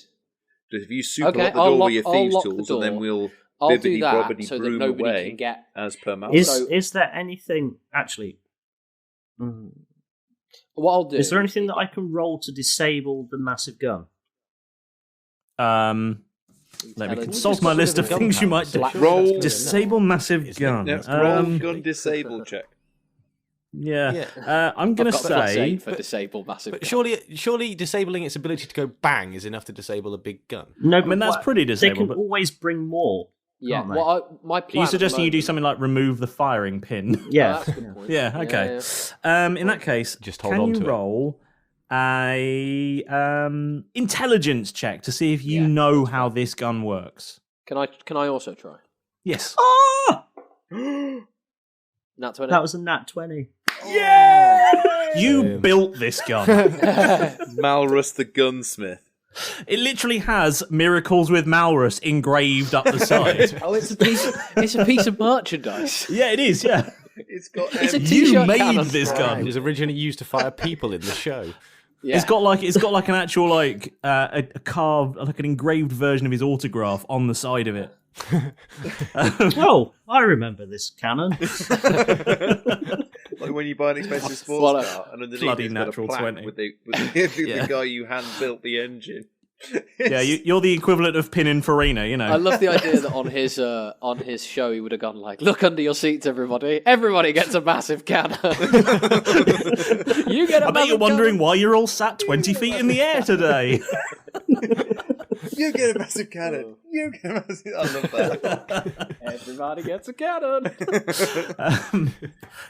Speaker 3: If you super
Speaker 6: Okay,
Speaker 3: lock the
Speaker 6: I'll
Speaker 3: door
Speaker 6: lock-
Speaker 3: with your
Speaker 6: I'll
Speaker 3: thieves'
Speaker 6: lock the
Speaker 3: tools, and then
Speaker 6: door.
Speaker 3: we'll
Speaker 6: I'll do
Speaker 3: bibbidi
Speaker 6: that
Speaker 3: bobbidi
Speaker 6: so that
Speaker 3: broom
Speaker 6: nobody
Speaker 3: away
Speaker 6: can get.
Speaker 3: as per Malrus.
Speaker 5: Is there anything actually?
Speaker 6: What I'll do
Speaker 5: Is there anything that I can roll to disable the massive gun?
Speaker 1: Let me
Speaker 6: Intelligence.
Speaker 1: consult my list of things you might do.
Speaker 6: Black-
Speaker 3: Roll-
Speaker 1: Disable massive gun.
Speaker 3: Next, roll gun disable check.
Speaker 1: Yeah.
Speaker 2: Yeah.
Speaker 1: I'm going
Speaker 6: I've
Speaker 1: to
Speaker 6: got
Speaker 1: say...
Speaker 6: +8 for disable massive.
Speaker 2: But
Speaker 6: gun.
Speaker 2: surely disabling its ability to go bang is enough to disable a big gun.
Speaker 5: No,
Speaker 1: I mean, that's pretty
Speaker 5: They
Speaker 1: disabled.
Speaker 5: can
Speaker 1: But
Speaker 5: always bring more.
Speaker 6: Yeah.
Speaker 5: can't they?
Speaker 6: My
Speaker 1: are
Speaker 6: plan.
Speaker 1: you suggesting you do something like remove the firing pin?
Speaker 5: Yeah.
Speaker 6: That's a good point.
Speaker 1: Yeah, okay. In that case,
Speaker 2: Just hold
Speaker 1: can
Speaker 2: on
Speaker 1: you
Speaker 2: to it.
Speaker 1: roll a intelligence check to see if you
Speaker 6: Yeah.
Speaker 1: know how this gun works?
Speaker 6: Can I also try?
Speaker 1: Yes.
Speaker 5: Ah!
Speaker 6: Nat 20.
Speaker 5: That was a nat 20.
Speaker 1: You built this gun.
Speaker 3: Malrus the gunsmith.
Speaker 1: It literally has "Miracles with Malrus" engraved up the side.
Speaker 6: Oh, it's a piece of merchandise.
Speaker 1: Yeah, it is. Yeah,
Speaker 3: It's got
Speaker 6: It's a
Speaker 3: M-
Speaker 1: you
Speaker 6: T-shirt
Speaker 1: made
Speaker 6: cannon.
Speaker 1: this
Speaker 2: It
Speaker 1: gun.
Speaker 2: was originally used to fire people in the show.
Speaker 6: Yeah.
Speaker 1: It's got like an actual a carved, like an engraved version of his autograph on the side of it.
Speaker 5: Oh, I remember this cannon.
Speaker 3: like when you buy an expensive sports
Speaker 6: What a
Speaker 3: car and underneath
Speaker 1: bloody
Speaker 3: it's got a
Speaker 1: natural
Speaker 3: plaque
Speaker 1: 20.
Speaker 3: with
Speaker 1: Yeah.
Speaker 3: the guy you hand built the engine.
Speaker 1: Yeah, you're the equivalent of Pininfarina, you know.
Speaker 7: I love the idea that on his show he would have gone like, "Look under your seats, everybody! Everybody gets a massive cannon." You get a
Speaker 1: I bet
Speaker 7: massive
Speaker 1: you're wondering
Speaker 7: cannon.
Speaker 1: why you're all sat 20 feet in the air today.
Speaker 8: You get a massive cannon. You get a massive... I love that.
Speaker 7: Everybody gets a cannon.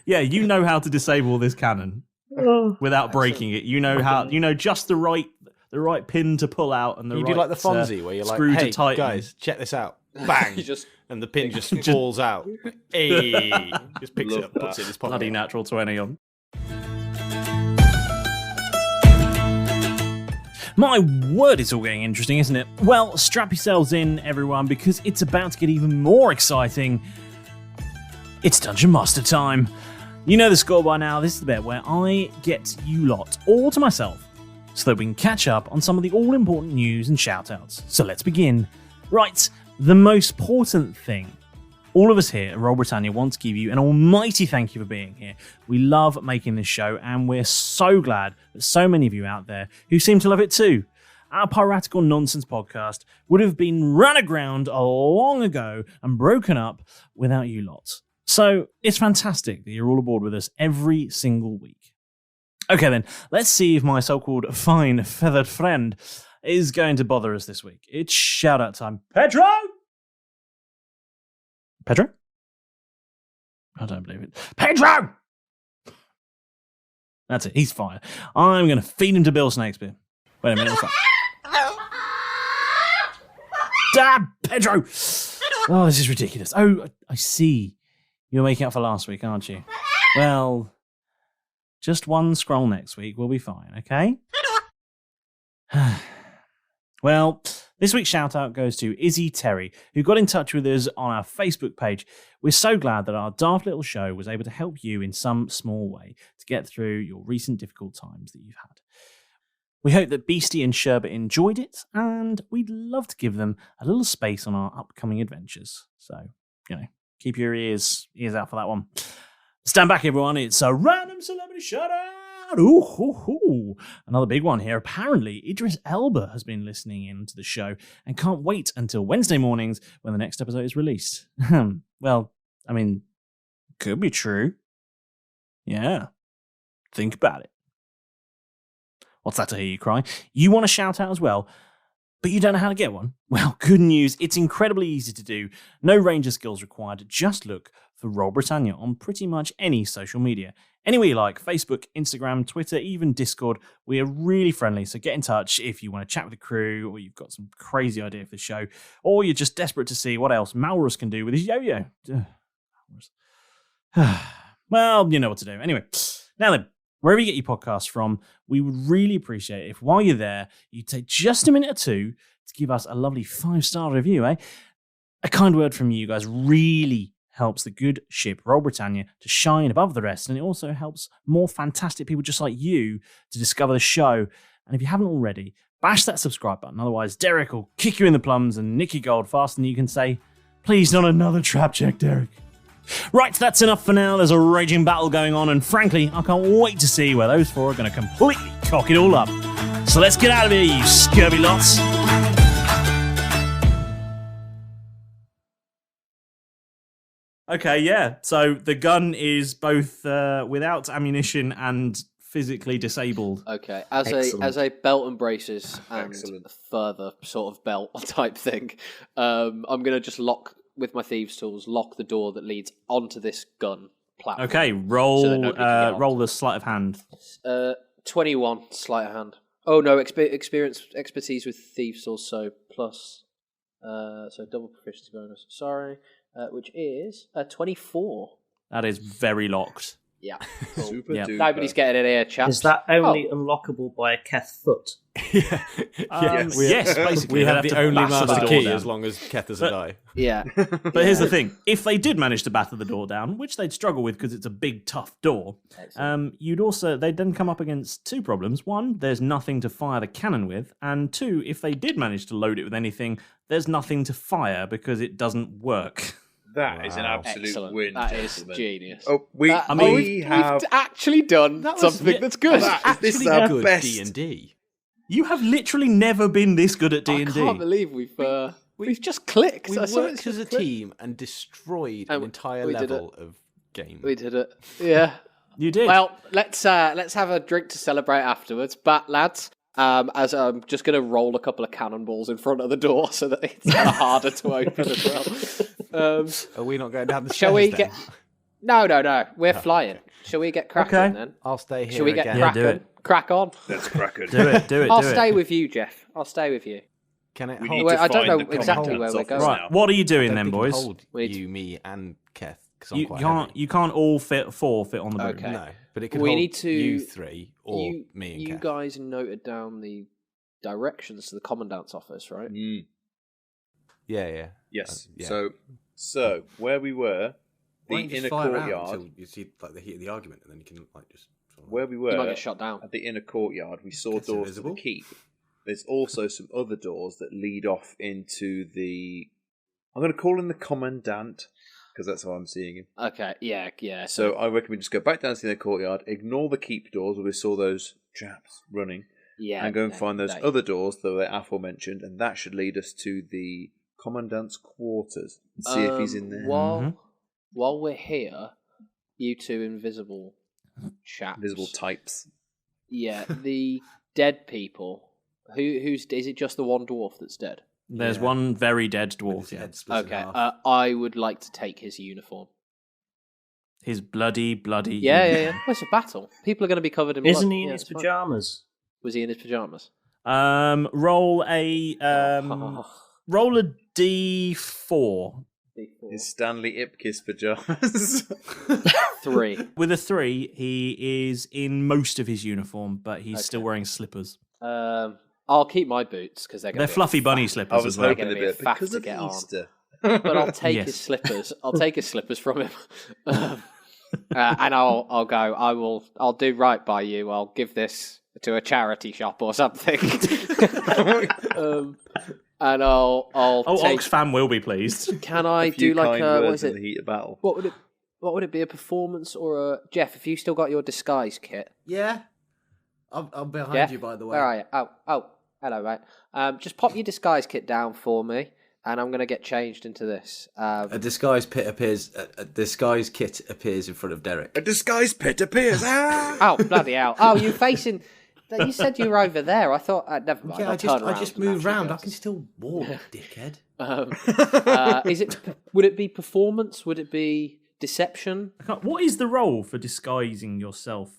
Speaker 1: Yeah, you know how to disable this cannon without breaking it. You know how. You know just the right pin to pull out and the
Speaker 2: You
Speaker 1: right
Speaker 2: do like the Fonzie where you're like,
Speaker 1: screw
Speaker 2: hey,
Speaker 1: to tighten.
Speaker 2: guys, check this out. Bang! And the pin just falls out. Hey! Just picks it up, puts it in his pocket.
Speaker 1: Bloody natural 20 on. My word, it's all getting interesting, isn't it? Well, strap yourselves in, everyone, because it's about to get even more exciting. It's Dungeon Master time. You know the score by now. This is the bit where I get you lot all to myself so that we can catch up on some of the all-important news and shout-outs. So let's begin. Right, the most important thing. All of us here at Roll Britannia want to give you an almighty thank you for being here. We love making this show, and we're so glad that so many of you out there who seem to love it too. Our piratical nonsense podcast would have been run aground long ago and broken up without you lot. So it's fantastic that you're all aboard with us every single week. Okay then, let's see if my so-called fine feathered friend is going to bother us this week. It's shout-out time. Pedro? Pedro? I don't believe it. Pedro! That's it, he's fired. I'm going to feed him to Bill Snakespeare. Wait a minute, what's that? Damn, Pedro! Oh, this is ridiculous. Oh, I see. You're making up for last week, aren't you? Well, just one scroll next week, we'll be fine, okay? Well, this week's shout-out goes to Izzy Terry, who got in touch with us on our Facebook page. We're so glad that our daft little show was able to help you in some small way to get through your recent difficult times that you've had. We hope that Beastie and Sherbet enjoyed it, and we'd love to give them a little space on our upcoming adventures. So, keep your ears out for that one. Stand back, everyone. It's a random celebrity shout-out. Ooh. Another big one here. Apparently, Idris Elba has been listening in to the show and can't wait until Wednesday mornings when the next episode is released. Well, I mean, could be true. Yeah. Think about it. What's that to hear you cry? You want a shout out as well, but you don't know how to get one? Well, good news. It's incredibly easy to do. No ranger skills required. Just look for Roll Britannia on pretty much any social media. Anywhere you like, Facebook, Instagram, Twitter, even Discord. We are really friendly, so get in touch if you want to chat with the crew, or you've got some crazy idea for the show, or you're just desperate to see what else Malrus can do with his yo-yo. Well, you know what to do. Anyway, now then, wherever you get your podcasts from, we would really appreciate it if while you're there, you take just a minute or two to give us a lovely 5-star review, eh? A kind word from you guys really helps the good ship Roll Britannia to shine above the rest, and it also helps more fantastic people just like you to discover the show. And if you haven't already, bash that subscribe button, otherwise Derek will kick you in the plums and nick your gold faster than you can say, please not another trap check, Derek. Right, that's enough for now. There's a raging battle going on, and frankly, I can't wait to see where those four are going to completely cock it all up. So let's get out of here, you scurvy lots. Okay, yeah. So the gun is both without ammunition and physically disabled.
Speaker 7: Okay, as a belt and braces and further sort of belt type thing, I'm gonna just lock with my thieves' tools, lock the door that leads onto this gun platform.
Speaker 1: Okay, roll roll the sleight of hand.
Speaker 7: 21 sleight of hand. Oh no, expertise with thieves' tools, so plus, so double proficiency bonus. Sorry. Which is 24.
Speaker 1: That is very locked.
Speaker 7: Yeah.
Speaker 8: Cool. Super duper.
Speaker 7: Nobody's getting it here, chaps.
Speaker 5: Is that only unlocklockable by a Keth foot?
Speaker 1: Yes, basically.
Speaker 2: We have the only master key
Speaker 1: down.
Speaker 2: as long as Keth has a die.
Speaker 7: Yeah.
Speaker 1: But here's the thing. If they did manage to batter the door down, which they'd struggle with because it's a big, tough door, they'd then come up against two problems. One, there's nothing to fire the cannon with. And two, if they did manage to load it with anything, there's nothing to fire because it doesn't work.
Speaker 8: That is an absolute win.
Speaker 7: That is genius.
Speaker 8: Oh, we've
Speaker 7: actually done something that's good.
Speaker 8: This is our
Speaker 2: good
Speaker 8: best
Speaker 2: D&D.
Speaker 1: You have literally never been this good at D&D.
Speaker 7: I can't believe we've just clicked.
Speaker 2: We
Speaker 7: I saw
Speaker 2: worked
Speaker 7: it's
Speaker 2: as a
Speaker 7: just clicked.
Speaker 2: team and destroyed an entire
Speaker 7: we did
Speaker 2: level of game.
Speaker 7: We did it. Yeah.
Speaker 1: You did.
Speaker 7: Well, let's have a drink to celebrate afterwards. But lads, as I'm just going to roll a couple of cannonballs in front of the door so that it's harder to open as well.
Speaker 2: Are we not going down the
Speaker 7: Shall
Speaker 2: stairs
Speaker 7: we
Speaker 2: then?
Speaker 7: get? No. We're flying. Shall we get cracking
Speaker 1: Okay.
Speaker 7: then?
Speaker 2: I'll stay here
Speaker 7: Shall we get
Speaker 2: again.
Speaker 1: Yeah,
Speaker 7: cracking?
Speaker 1: do it.
Speaker 7: Crack on.
Speaker 3: Let's crack it.
Speaker 1: Do it.
Speaker 7: I'll stay with you, Jeff. I'll stay with you.
Speaker 2: Can it
Speaker 3: We
Speaker 2: hold?
Speaker 3: need
Speaker 7: Wait,
Speaker 3: to
Speaker 7: I don't
Speaker 3: find
Speaker 7: know
Speaker 3: the
Speaker 7: exactly where
Speaker 3: commandant's
Speaker 7: we're
Speaker 3: office
Speaker 7: going.
Speaker 1: Right,
Speaker 3: now.
Speaker 1: what are you doing
Speaker 2: I
Speaker 1: then,
Speaker 2: don't think it
Speaker 1: boys?
Speaker 2: can hold
Speaker 7: We need
Speaker 2: you, me, and Keth. 'Cause I'm
Speaker 1: You
Speaker 2: quite
Speaker 1: can't.
Speaker 2: heavy.
Speaker 1: You can't all fit on the boom.
Speaker 7: Okay.
Speaker 2: No, but it could
Speaker 7: We
Speaker 2: hold
Speaker 7: need to-
Speaker 2: you three or
Speaker 7: you,
Speaker 2: me and
Speaker 7: you
Speaker 2: Keth.
Speaker 7: guys noted down the directions to the commandant's office, right?
Speaker 2: Yeah.
Speaker 3: Yes.
Speaker 2: Yeah.
Speaker 3: So where we were, the
Speaker 2: Why don't you
Speaker 3: inner
Speaker 2: just fly around
Speaker 3: courtyard.
Speaker 2: until you see like the heat of the argument, and then you can like just. Sort of,
Speaker 3: Where we
Speaker 7: You might
Speaker 3: were
Speaker 7: get shot down.
Speaker 3: at the inner courtyard, we saw
Speaker 2: Gets
Speaker 3: doors
Speaker 2: invisible.
Speaker 3: to the keep. There's also some other doors that lead off into the. I'm going to call him the commandant because that's how I'm seeing him.
Speaker 7: Okay, yeah.
Speaker 3: So I reckon we just go back down to the inner courtyard, ignore the keep doors where we saw those chaps running,
Speaker 7: yeah,
Speaker 3: and go and find those
Speaker 7: they-
Speaker 3: other doors that were aforementioned, and that should lead us to the commandant's quarters and see if he's in there.
Speaker 7: While we're here, you two invisible chaps.
Speaker 3: Invisible types.
Speaker 7: Yeah, the dead people. Who's is it? Just the one dwarf that's dead?
Speaker 1: There's
Speaker 2: Yeah.
Speaker 1: one very dead
Speaker 2: with
Speaker 1: dwarf.
Speaker 2: his
Speaker 1: Yeah.
Speaker 2: head split in
Speaker 7: Okay,
Speaker 2: half.
Speaker 7: I would like to take his uniform.
Speaker 1: His bloody.
Speaker 7: Yeah. Well, it's a battle. People are going to be covered in blood.
Speaker 5: Isn't he in
Speaker 7: Yeah,
Speaker 5: his
Speaker 7: it's fine.
Speaker 5: pajamas?
Speaker 7: Was he in his pajamas?
Speaker 1: Roll a d4.
Speaker 3: Is Stanley Ipkiss pajamas?
Speaker 7: 3.
Speaker 1: With a 3, he is in most of his uniform, but he's still wearing slippers.
Speaker 7: I'll keep my boots because
Speaker 1: They're fluffy bunny
Speaker 3: I
Speaker 1: slippers
Speaker 3: was
Speaker 1: as well.
Speaker 3: hoping a
Speaker 7: They're gonna be
Speaker 3: bit
Speaker 7: a faff
Speaker 3: because
Speaker 7: to
Speaker 3: of
Speaker 7: get on.
Speaker 3: Easter.
Speaker 7: But I'll take
Speaker 1: Yes.
Speaker 7: his slippers. I'll take his slippers from him, and I'll go. I'll do right by you. I'll give this to a charity shop or something. And I'll take.
Speaker 1: Oxfam will be pleased.
Speaker 7: Can I
Speaker 3: A few
Speaker 7: do like
Speaker 3: kind
Speaker 7: a what
Speaker 3: words
Speaker 7: is
Speaker 3: in
Speaker 7: it?
Speaker 3: the heat of battle.
Speaker 7: What would it be? A performance or a Jeff? If you still got your disguise kit,
Speaker 2: Yeah. I'm behind
Speaker 7: Jeff,
Speaker 2: you, by the way.
Speaker 7: where are you? Oh, hello, mate. Just pop your disguise kit down for me, and I'm gonna get changed into this.
Speaker 2: A disguise pit appears. A disguise kit appears in front of Derek.
Speaker 3: A disguise pit appears.
Speaker 7: Oh, bloody hell! Oh, you're facing. You said you were over there. I thought. Never mind.
Speaker 2: Yeah,
Speaker 7: I'll
Speaker 2: I
Speaker 7: turn
Speaker 2: just
Speaker 7: and
Speaker 2: move
Speaker 7: naturally
Speaker 2: round.
Speaker 7: go.
Speaker 2: I can still walk, dickhead.
Speaker 7: Is it? Would it be performance? Would it be deception?
Speaker 1: What is the role for disguising yourself?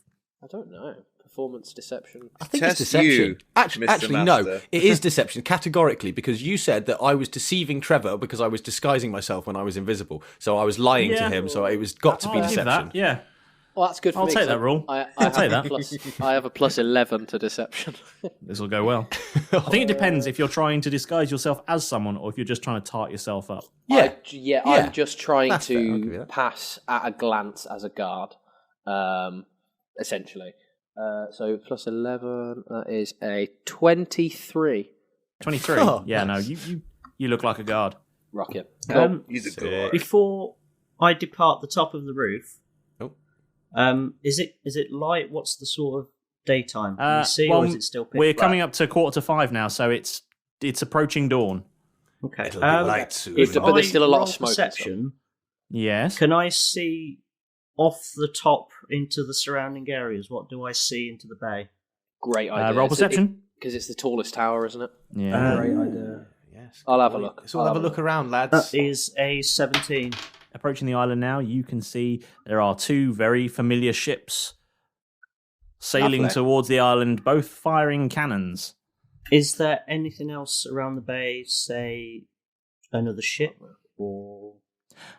Speaker 7: I don't know. Performance, deception.
Speaker 2: I think
Speaker 3: Test
Speaker 2: it's deception.
Speaker 3: you,
Speaker 2: Actually,
Speaker 3: Mr.
Speaker 2: no.
Speaker 3: Master.
Speaker 2: It is deception categorically because you said that I was deceiving Trevor because I was disguising myself when I was invisible. So I was lying to
Speaker 1: Yeah.
Speaker 2: him. So it was got to be
Speaker 1: I'll give
Speaker 2: deception.
Speaker 1: that. Yeah.
Speaker 7: Well, that's good for
Speaker 1: I'll
Speaker 7: me.
Speaker 1: take
Speaker 7: 'cause
Speaker 1: that rule.
Speaker 7: I
Speaker 1: I'll take
Speaker 7: have
Speaker 1: that.
Speaker 7: I have a plus 11 to deception.
Speaker 1: This will go well. I think it depends if you're trying to disguise yourself as someone or if you're just trying to tart yourself up.
Speaker 2: Yeah.
Speaker 7: Yeah,
Speaker 2: Yeah.
Speaker 7: I'm just trying
Speaker 2: That's fair, I'll give you
Speaker 7: to
Speaker 2: that.
Speaker 7: pass at a glance as a guard, essentially. So plus 11, that is a 23.
Speaker 1: 23.
Speaker 2: Oh,
Speaker 1: Yeah,
Speaker 2: nice.
Speaker 1: no, you look like a guard.
Speaker 7: Rocket.
Speaker 3: He's a god.
Speaker 5: Before I depart the top of the roof,
Speaker 2: Oh.
Speaker 5: is it light? What's the sort of daytime? Can
Speaker 1: Uh,
Speaker 5: you see,
Speaker 1: well,
Speaker 5: or is it still pitch
Speaker 1: We're
Speaker 5: black?
Speaker 1: coming up to 4:45 now, so it's approaching dawn.
Speaker 5: Okay.
Speaker 2: It'll be light soon.
Speaker 5: If
Speaker 7: But there's
Speaker 5: I
Speaker 7: still a lot of
Speaker 5: roll
Speaker 7: smoke and stuff.
Speaker 5: perception,
Speaker 1: Yes.
Speaker 5: can I see off the top into the surrounding areas? What do I see into the bay?
Speaker 7: Great idea.
Speaker 1: Roll perception.
Speaker 7: Because it's the tallest tower, isn't it?
Speaker 1: Yeah.
Speaker 5: Great
Speaker 2: idea. Yes.
Speaker 7: I'll have a look.
Speaker 2: Let's all have a look around, lads.
Speaker 5: That is a 17.
Speaker 1: Approaching the island now, you can see there are two very familiar ships sailing
Speaker 7: Lovely.
Speaker 1: towards the island, both firing cannons.
Speaker 5: Is there anything else around the bay, say another ship or...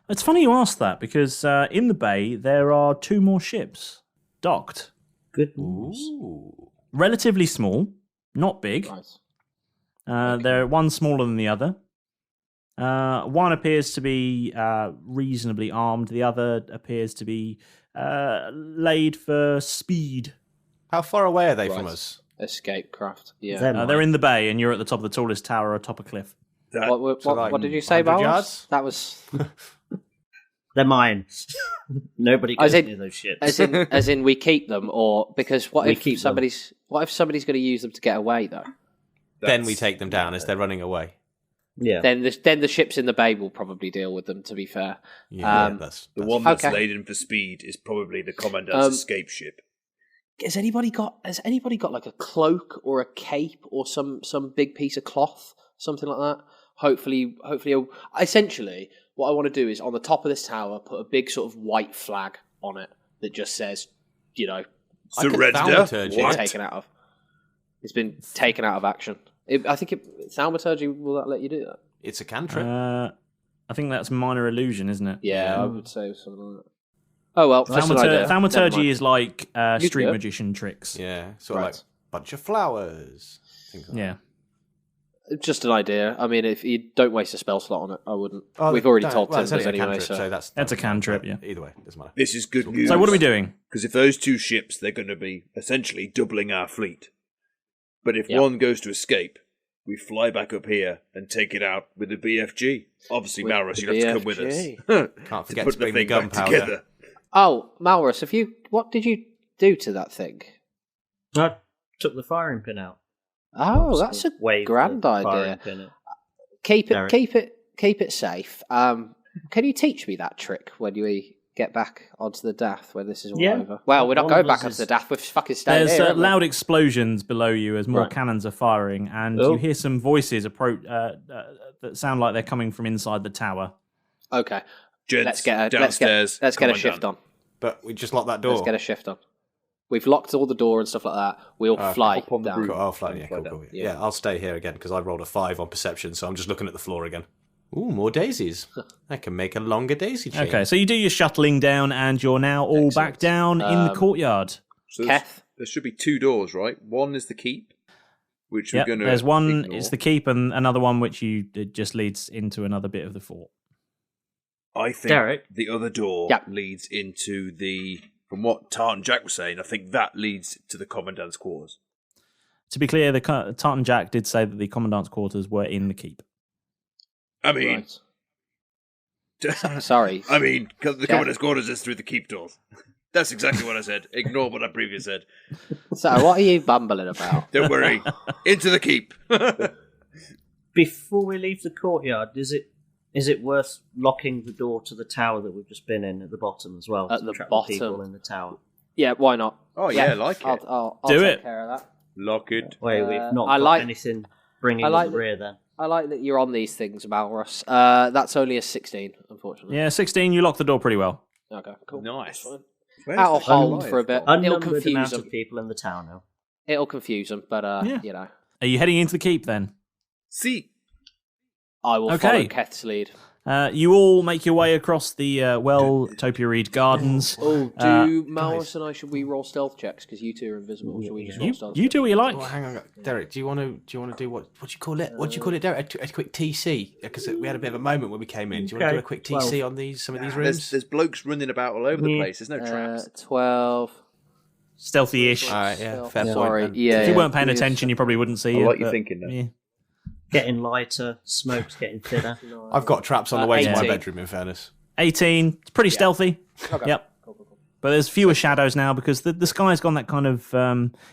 Speaker 1: It's funny you ask that because in the bay there are two more ships docked.
Speaker 5: Good news.
Speaker 2: Ooh.
Speaker 1: Relatively small, not big.
Speaker 7: Nice.
Speaker 1: They're one smaller than the other. One appears to be reasonably armed. The other appears to be laid for speed.
Speaker 2: How far away are they from
Speaker 7: Right.
Speaker 2: us?
Speaker 7: Escape craft. Yeah.
Speaker 1: They're in the bay, and you're at the top of the tallest tower atop a cliff.
Speaker 3: That-
Speaker 7: What
Speaker 2: So, like,
Speaker 7: did you say,
Speaker 2: 100
Speaker 7: Malrus?
Speaker 2: yards?
Speaker 7: That was
Speaker 5: They're mine. Nobody goes near those ships.
Speaker 7: As in, we keep them, or because what
Speaker 5: We
Speaker 7: if
Speaker 5: keep
Speaker 7: somebody's going to use them to get away though?
Speaker 9: Then we take them down as they're running away.
Speaker 5: Yeah.
Speaker 7: Then the ships in the bay will probably deal with them. To be fair,
Speaker 9: Yeah, that's
Speaker 3: The one that's
Speaker 7: Okay.
Speaker 3: laden for speed is probably the commandant's escape ship.
Speaker 7: has anybody got like a cloak or a cape or some big piece of cloth, something like that? Hopefully, essentially, what I want to do is on the top of this tower put a big sort of white flag on it that just says,
Speaker 3: Surrender.
Speaker 9: Thaumaturgy.
Speaker 3: What?
Speaker 7: taken out of. It's been taken out of action. I think thaumaturgy, will that let you do that?
Speaker 9: It's a cantrip.
Speaker 1: I think that's minor illusion, isn't it?
Speaker 7: Yeah, I would say something like that. Oh well, just an idea. Never
Speaker 1: Thaumaturgy
Speaker 7: mind.
Speaker 1: is like
Speaker 7: You
Speaker 1: street
Speaker 7: do it.
Speaker 1: magician tricks.
Speaker 9: Yeah, sort of
Speaker 7: Right.
Speaker 9: like bunch of flowers. Things like
Speaker 1: Yeah.
Speaker 7: Just an idea. I mean, if you don't waste a spell slot on it, I wouldn't.
Speaker 9: that.
Speaker 7: We've already
Speaker 9: Well,
Speaker 7: told
Speaker 9: it's
Speaker 7: Timbers
Speaker 9: only a
Speaker 7: anyway.
Speaker 9: cantrip,
Speaker 7: So
Speaker 9: that's
Speaker 1: a cantrip, yeah.
Speaker 9: Either way, doesn't matter.
Speaker 3: This is good news.
Speaker 1: So what are we doing?
Speaker 3: Because if those two ships, they're going to be essentially doubling our fleet. But if
Speaker 7: Yeah.
Speaker 3: one goes to escape, we fly back up here and take it out with the BFG. Obviously,
Speaker 7: With
Speaker 3: Malrus,
Speaker 7: the
Speaker 3: you'd have to come with
Speaker 7: BFG.
Speaker 3: us.
Speaker 9: Can't
Speaker 3: to
Speaker 9: forget
Speaker 3: put
Speaker 9: to
Speaker 3: the
Speaker 9: bring the
Speaker 3: thing back
Speaker 9: gunpowder.
Speaker 3: together.
Speaker 7: Oh, Malrus, what did you do to that thing?
Speaker 5: I took the firing pin out.
Speaker 7: Oh, that's a
Speaker 5: Waved
Speaker 7: grand
Speaker 5: the firing
Speaker 7: idea.
Speaker 5: pin at-
Speaker 7: Keep
Speaker 5: Derek.
Speaker 7: it safe. Can you teach me that trick when we get back onto the Dath when this is all
Speaker 5: Yeah.
Speaker 7: over? Well, we're not
Speaker 5: One
Speaker 7: going
Speaker 5: of
Speaker 7: back
Speaker 5: us
Speaker 7: onto the
Speaker 5: is-
Speaker 7: Dath. We're fucking staying
Speaker 1: There's
Speaker 7: here. aren't we?
Speaker 1: loud explosions below you as more
Speaker 7: Right.
Speaker 1: cannons are firing, and
Speaker 5: Oh.
Speaker 1: you hear some voices approach that sound like they're coming from inside the tower.
Speaker 7: Okay,
Speaker 3: Gents,
Speaker 7: let's get
Speaker 3: downstairs.
Speaker 7: a
Speaker 3: Commandant.
Speaker 7: shift on.
Speaker 9: But we just lock that door.
Speaker 7: Let's get a shift on. We've locked all the door and stuff like that. We'll
Speaker 9: Okay.
Speaker 7: fly
Speaker 3: Hop on the
Speaker 7: down.
Speaker 3: roof.
Speaker 9: Cool. I'll fly. Yeah,
Speaker 3: Fly
Speaker 9: cool,
Speaker 3: down.
Speaker 9: cool.
Speaker 7: Yeah.
Speaker 9: Yeah, I'll stay here again because I rolled a 5 on perception, so I'm just looking at the floor again. Ooh, more daisies. I can make a longer daisy chain.
Speaker 1: Okay, so you do your shuttling down, and you're now all back down in the courtyard.
Speaker 3: So
Speaker 7: Keth?
Speaker 3: there should be two doors, right? One is the keep, which
Speaker 1: Yep,
Speaker 3: we're going to
Speaker 1: there's one.
Speaker 3: ignore.
Speaker 1: It's the keep, and another one which it just leads into another bit of the fort.
Speaker 3: I think
Speaker 5: Derek?
Speaker 3: the other door
Speaker 7: Yep.
Speaker 3: leads into the... From what Tartan Jack was saying, I think that leads to the Commandant's quarters.
Speaker 1: To be clear, the Tartan Jack did say that the commandant's quarters were in the keep.
Speaker 3: I mean...
Speaker 7: Right. Sorry.
Speaker 3: I mean, the Commandant's quarters is through the keep doors. That's exactly what I said. Ignore what I previously said.
Speaker 7: So, what are you bumbling about?
Speaker 3: Don't worry. Into the keep.
Speaker 5: Before we leave the courtyard, is it worth locking the door to the tower that we've just been in at the bottom as well?
Speaker 7: At
Speaker 5: to
Speaker 7: the
Speaker 5: trap
Speaker 7: bottom?
Speaker 5: people in the tower.
Speaker 7: Yeah, why not?
Speaker 3: Oh, yeah, like it.
Speaker 7: I'll
Speaker 1: Do
Speaker 7: take
Speaker 1: it.
Speaker 7: care of that.
Speaker 3: Lock it.
Speaker 5: Wait, we've not
Speaker 7: I
Speaker 5: got
Speaker 7: like-
Speaker 5: anything bringing
Speaker 7: I like
Speaker 5: at the
Speaker 7: that-
Speaker 5: rear then.
Speaker 7: I like that you're on these things, Malrus. That's only a 16, unfortunately.
Speaker 1: Yeah, 16. You lock the door pretty well.
Speaker 7: Okay, cool.
Speaker 3: Nice.
Speaker 7: That's fine.
Speaker 3: Where's
Speaker 7: That'll
Speaker 3: the
Speaker 7: hold
Speaker 3: Goliath
Speaker 7: for a bit.
Speaker 3: gone?
Speaker 7: It'll
Speaker 5: Unnumbered
Speaker 7: confuse
Speaker 5: amount
Speaker 7: them.
Speaker 5: of people in the tower now.
Speaker 7: It'll confuse them, but
Speaker 1: Yeah.
Speaker 7: you know,
Speaker 1: Are you heading into the keep then?
Speaker 3: See.
Speaker 7: I will
Speaker 1: Okay.
Speaker 7: follow Keth's lead.
Speaker 1: You all make your way across the topiary gardens.
Speaker 7: Oh,
Speaker 1: Uh,
Speaker 7: do Malrus and I, should we roll stealth checks? Because you two are invisible. Should we just roll
Speaker 1: You,
Speaker 7: stealth
Speaker 1: you
Speaker 7: checks?
Speaker 1: do what you like.
Speaker 9: Oh, hang on, Derek. Do you want to do what do you call it? What do you call it, Derek? A quick TC because we had a bit of a moment when we came in. Do you want to do a quick TC on some of these rooms?
Speaker 3: There's blokes running about all over the place. There's no traps.
Speaker 7: 12.
Speaker 1: Stealthy-ish.
Speaker 9: All right, yeah, fair point.
Speaker 7: Sorry,
Speaker 9: then.
Speaker 7: yeah.
Speaker 1: If you
Speaker 7: yeah.
Speaker 1: weren't paying attention, you probably wouldn't see
Speaker 3: I
Speaker 1: it.
Speaker 3: like your
Speaker 1: but,
Speaker 3: thinking there.
Speaker 1: yeah.
Speaker 5: Getting lighter, smoke's getting thinner.
Speaker 9: I've got traps on the way to my
Speaker 7: 18.
Speaker 9: bedroom. In fairness,
Speaker 1: 18. It's pretty stealthy.
Speaker 7: Okay.
Speaker 1: Yep. But there's fewer shadows now because the sky's gone that kind of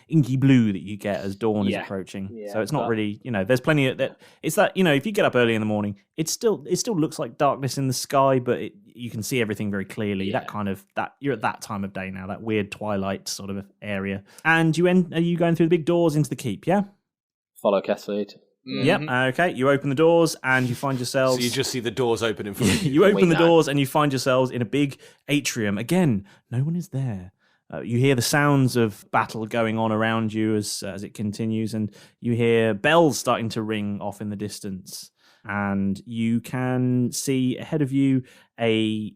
Speaker 1: inky blue that you get as dawn is
Speaker 7: Yeah.
Speaker 1: approaching.
Speaker 7: Yeah,
Speaker 1: So it's not
Speaker 7: but-
Speaker 1: really, there's plenty of that. It's that, if you get up early in the morning, it still looks like darkness in the sky, but you can see everything very clearly.
Speaker 7: Yeah.
Speaker 1: That kind of you're at that time of day now, that weird twilight sort of area. And are you going through the big doors into the keep? Yeah.
Speaker 7: Follow Keth's lead.
Speaker 1: Yep. Okay. You open the doors and you find yourselves.
Speaker 9: so you just see the doors open in front of you.
Speaker 1: You open the
Speaker 7: know.
Speaker 1: doors and you find yourselves in a big atrium. Again, no one is there. You hear the sounds of battle going on around you as it continues, and you hear bells starting to ring off in the distance. And you can see ahead of you a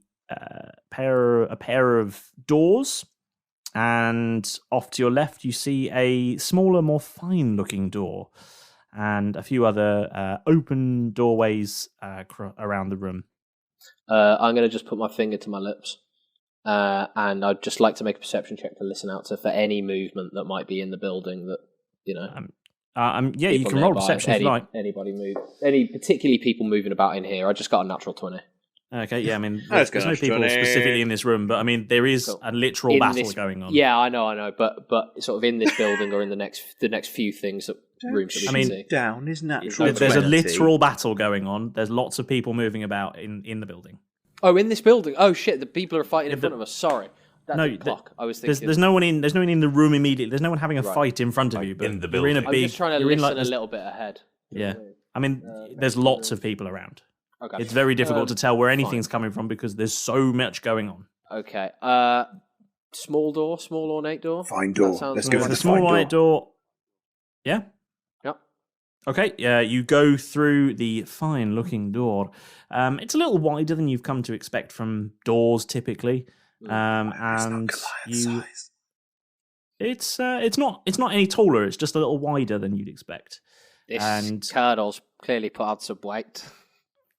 Speaker 1: pair of doors, and off to your left you see a smaller, more fine-looking door, and a few other open doorways around the room.
Speaker 7: I'm going to just put my finger to my lips. And I'd just like to make a perception check to listen out for any movement that might be in the building that,
Speaker 1: Yeah, you
Speaker 7: people
Speaker 1: can roll
Speaker 7: nearby.
Speaker 1: perception if you like.
Speaker 7: Anybody move. Any particularly people moving about in here. I just got a natural 20.
Speaker 1: Okay, yeah, I mean,
Speaker 3: That's
Speaker 1: there's no
Speaker 3: good,
Speaker 1: people
Speaker 3: Johnny.
Speaker 1: specifically in this room, but I mean, there is
Speaker 7: Cool.
Speaker 1: a literal
Speaker 7: In
Speaker 1: battle
Speaker 7: this-
Speaker 1: going on.
Speaker 7: Yeah, I know, but sort of in this building or in the next few things that rooms that we
Speaker 1: I
Speaker 7: can
Speaker 1: mean,
Speaker 7: see.
Speaker 3: Down is natural.
Speaker 1: There's a
Speaker 3: 20.
Speaker 1: literal battle going on. There's lots of people moving about in the building.
Speaker 7: Oh, in this building. Oh shit, the people are fighting in
Speaker 1: Yeah,
Speaker 7: front of us. Sorry, that's
Speaker 1: No,
Speaker 7: a clock. I was thinking.
Speaker 1: There's no one in the room immediately. There's no one having a
Speaker 7: Right.
Speaker 1: fight in front of you. But
Speaker 9: in the
Speaker 1: you're in a
Speaker 9: building.
Speaker 1: big.
Speaker 7: I'm just trying to
Speaker 1: you're in,
Speaker 7: listen
Speaker 1: like,
Speaker 7: a little bit ahead.
Speaker 1: Yeah, I mean, there's lots of people around.
Speaker 7: Okay.
Speaker 1: It's very difficult to tell where anything's coming from because there's so much going on.
Speaker 7: Okay. Small door, small ornate door.
Speaker 4: Fine
Speaker 7: That
Speaker 4: door.
Speaker 7: sounds
Speaker 4: Let's
Speaker 7: good.
Speaker 4: go
Speaker 1: There's
Speaker 4: in
Speaker 1: a
Speaker 4: the
Speaker 1: small
Speaker 4: fine
Speaker 1: light door. Yeah.
Speaker 7: Yep.
Speaker 1: Okay. Yeah. You go through the fine-looking door. It's a little wider than you've come to expect from doors typically, and you. It's not any taller. It's just a little wider than you'd expect.
Speaker 7: This
Speaker 1: And-
Speaker 7: Curdle's clearly put on some weight.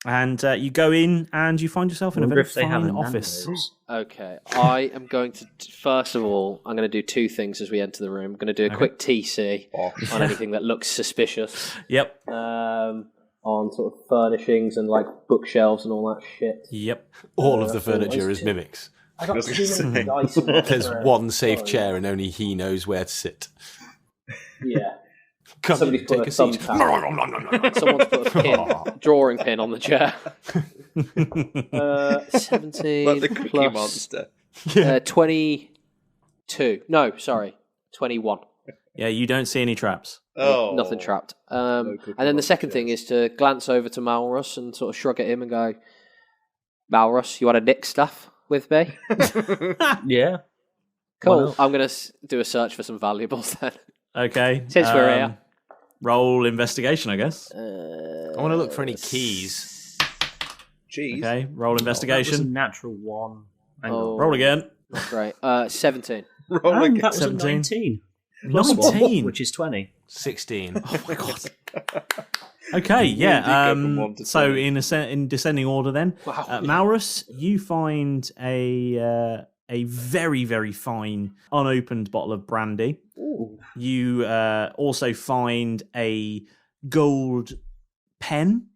Speaker 1: And you go in and you find yourself in a
Speaker 5: Wonder
Speaker 1: very
Speaker 5: if they have
Speaker 1: fine
Speaker 5: a
Speaker 1: office.
Speaker 5: Nando's.
Speaker 7: Okay, I am going to first of all, I'm going to do two things as we enter the room. I'm going to do a quick TC on anything that looks suspicious,
Speaker 1: Yep.
Speaker 7: on sort of furnishings and like bookshelves and all that shit.
Speaker 1: Yep.
Speaker 9: All of the furniture is mimics.
Speaker 7: I got
Speaker 3: was
Speaker 7: too
Speaker 3: gonna
Speaker 7: many
Speaker 3: say.
Speaker 7: dice. in my
Speaker 9: There's
Speaker 7: room.
Speaker 9: one safe
Speaker 7: Sorry.
Speaker 9: chair and only he knows where to sit.
Speaker 7: Yeah.
Speaker 9: Come
Speaker 7: Somebody's put
Speaker 9: take
Speaker 7: a
Speaker 9: a seat.
Speaker 7: thumbtack. Someone's put a pin, drawing pin on the chair. 17
Speaker 3: Like the Cookie
Speaker 7: plus
Speaker 3: Monster.
Speaker 7: 22. No, sorry, 21.
Speaker 1: Yeah, you don't see any traps.
Speaker 3: Oh,
Speaker 7: Nothing trapped.
Speaker 3: Cookie
Speaker 7: And then the
Speaker 3: Monster.
Speaker 7: second thing is to glance over to Malrus and sort of shrug at him and go, Malrus, you want to nick stuff with me?
Speaker 5: Yeah.
Speaker 7: Cool.
Speaker 5: not?
Speaker 7: I'm going to do a search for some valuables then.
Speaker 1: Okay.
Speaker 7: Since we're here.
Speaker 1: Roll investigation, I guess.
Speaker 9: I want to look for any keys.
Speaker 3: Cheese.
Speaker 1: Okay. Roll
Speaker 5: That was a
Speaker 1: investigation.
Speaker 5: natural one. Hang
Speaker 7: Oh.
Speaker 1: Roll again.
Speaker 7: Not great. 17.
Speaker 3: Roll
Speaker 5: on.
Speaker 3: again.
Speaker 5: That was
Speaker 1: 17.
Speaker 5: a 19. Plus one,
Speaker 1: 19.
Speaker 5: which is 20.
Speaker 9: 16.
Speaker 1: Oh my god. Okay,
Speaker 3: You
Speaker 1: yeah.
Speaker 3: do go from 1 to
Speaker 1: So
Speaker 3: 20.
Speaker 1: in descending order, then,
Speaker 7: Wow.
Speaker 1: Malrus, you find a very very fine unopened bottle of brandy.
Speaker 7: Ooh.
Speaker 1: You also find a gold pen,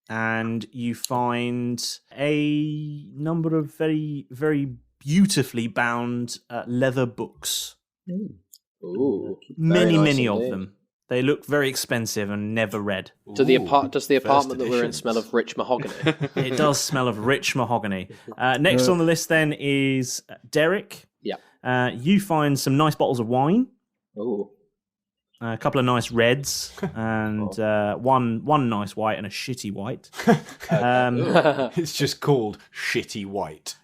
Speaker 1: and you find a number of very very beautifully bound leather books.
Speaker 7: Ooh.
Speaker 1: Many
Speaker 7: nice
Speaker 1: many of
Speaker 7: indeed.
Speaker 1: them. They look very expensive and never read.
Speaker 7: Does the
Speaker 9: Ooh,
Speaker 7: apartment that we're in
Speaker 9: editions.
Speaker 7: smell of rich mahogany?
Speaker 1: It does smell of rich mahogany. Next on the list then is Derek.
Speaker 7: Yeah.
Speaker 1: You find some nice bottles of wine,
Speaker 7: Ooh.
Speaker 1: a couple of nice reds, and one nice white and a shitty white.
Speaker 9: It's just called shitty white.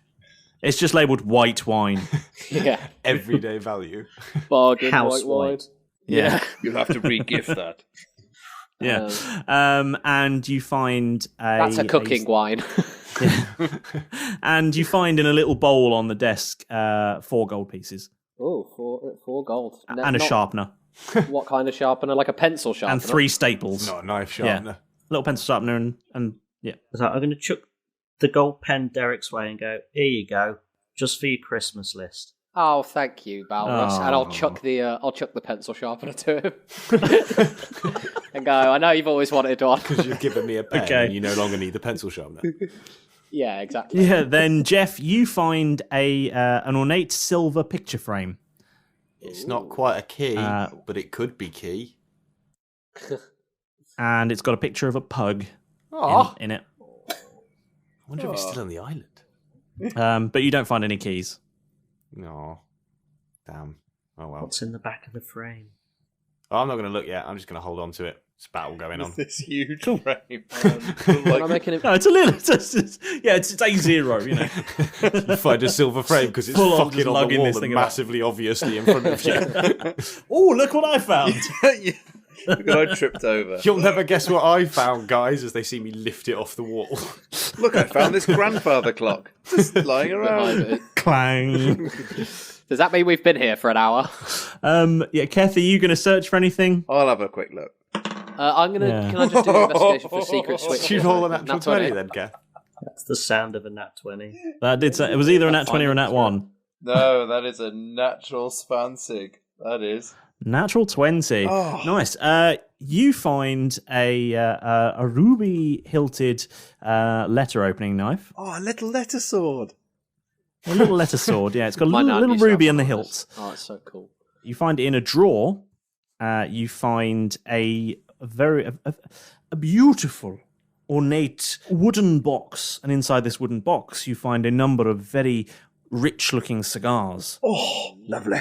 Speaker 1: It's just labelled white wine.
Speaker 7: Yeah.
Speaker 9: Everyday value.
Speaker 7: Bargain
Speaker 5: House
Speaker 7: white wine.
Speaker 5: white.
Speaker 1: Yeah.
Speaker 3: You'll have to re-gift that.
Speaker 1: Yeah. And you find
Speaker 7: That's a cooking wine.
Speaker 1: Yeah. And you find in a little bowl on the desk 4 gold pieces
Speaker 7: Oh, four gold.
Speaker 1: and a
Speaker 7: Not-
Speaker 1: sharpener
Speaker 7: What kind of sharpener? Like a pencil sharpener?
Speaker 1: and 3 staples.
Speaker 9: Not a knife
Speaker 1: Yeah.
Speaker 9: sharpener.
Speaker 1: Little pencil sharpener and yeah.
Speaker 5: So I'm going to chuck the gold pen Derek's way and go, here you go, just for your Christmas list.
Speaker 7: Oh, thank you, Balrus. And I'll
Speaker 1: Oh.
Speaker 7: chuck the pencil sharpener to him. And go, I know you've always wanted one.
Speaker 9: Because you've given me a pen
Speaker 1: Okay.
Speaker 9: and you no longer need the pencil sharpener.
Speaker 7: Yeah, exactly.
Speaker 1: Yeah, then Jeff, you find an ornate silver picture frame.
Speaker 9: It's not quite a key,
Speaker 1: Uh,
Speaker 9: but it could be key.
Speaker 1: And it's got a picture of a pug in it.
Speaker 9: I wonder if it's still on the island.
Speaker 1: But you don't find any keys.
Speaker 9: No. Damn. Oh well.
Speaker 5: What's in the back of the frame?
Speaker 9: Oh, I'm not going to look yet. I'm just going to hold on to it. It's a battle going on.
Speaker 3: This huge frame.
Speaker 7: Can I make an...
Speaker 1: No, it's a little. It's A0, you know.
Speaker 9: You find a silver frame because it's
Speaker 1: Full on
Speaker 9: fucking
Speaker 1: just
Speaker 9: on the
Speaker 1: lugging
Speaker 9: wall
Speaker 1: this
Speaker 9: and
Speaker 1: thing about.
Speaker 9: massively obviously in front of you.
Speaker 1: Oh, look what I found.
Speaker 3: Look, I tripped over.
Speaker 9: You'll never guess what I found, guys, as they see me lift it off the wall.
Speaker 3: Look, I found this grandfather clock just lying
Speaker 7: behind
Speaker 3: around.
Speaker 7: it?
Speaker 1: Clang.
Speaker 7: Does that mean we've been here for an hour?
Speaker 1: Yeah, Keth, are you going to search for anything?
Speaker 3: I'll have a quick look.
Speaker 7: I'm gonna.
Speaker 1: Yeah.
Speaker 7: Can I just do an investigation for secret switch?
Speaker 9: Did you roll a natural 20 then, Kev?
Speaker 5: That's the sound of a nat 20.
Speaker 1: That did say, it was either a nat 20 or a nat 1.
Speaker 3: No, that is a natural spansig. That is.
Speaker 1: Natural 20.
Speaker 8: Oh.
Speaker 1: Nice. You find a ruby hilted letter opening knife.
Speaker 8: Oh, a little letter sword.
Speaker 1: A little letter sword, yeah. It's got a
Speaker 7: My nan
Speaker 1: little
Speaker 7: used to have
Speaker 1: ruby in the
Speaker 7: one of
Speaker 1: hilt.
Speaker 7: those. Oh, it's so cool.
Speaker 1: You find it in a drawer. You find a beautiful, ornate wooden box. And inside this wooden box, you find a number of very rich-looking cigars.
Speaker 8: Oh, lovely.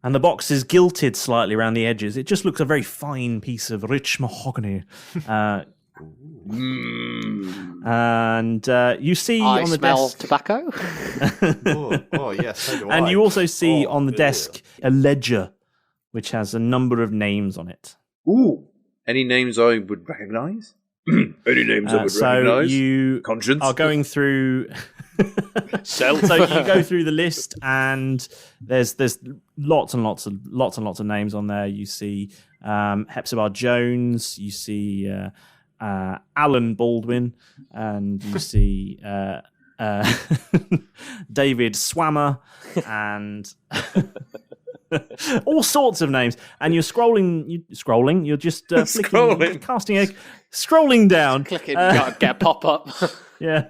Speaker 1: And the box is gilded slightly around the edges. It just looks a very fine piece of rich mahogany. And you see
Speaker 6: I
Speaker 1: on the
Speaker 6: smell
Speaker 1: desk...
Speaker 6: tobacco.
Speaker 9: Oh, yes, so do
Speaker 1: And
Speaker 9: I.
Speaker 1: you also see
Speaker 9: Oh,
Speaker 1: on the
Speaker 9: ew.
Speaker 1: desk a ledger which has a number of names on it.
Speaker 3: Ooh. Any names I would recognise? Any names I would
Speaker 1: So
Speaker 3: recognise?
Speaker 1: you
Speaker 3: Conscience?
Speaker 1: are going through...
Speaker 4: Self.
Speaker 1: So you go through the list, and there's lots and lots of names on there. You see Hepzibah Jones, you see Alan Baldwin, and you see David Swammer, and all sorts of names. And you're scrolling. You're just flicking,
Speaker 3: Scrolling.
Speaker 1: casting a scrolling down.
Speaker 7: Click it, get a pop up.
Speaker 1: Yeah,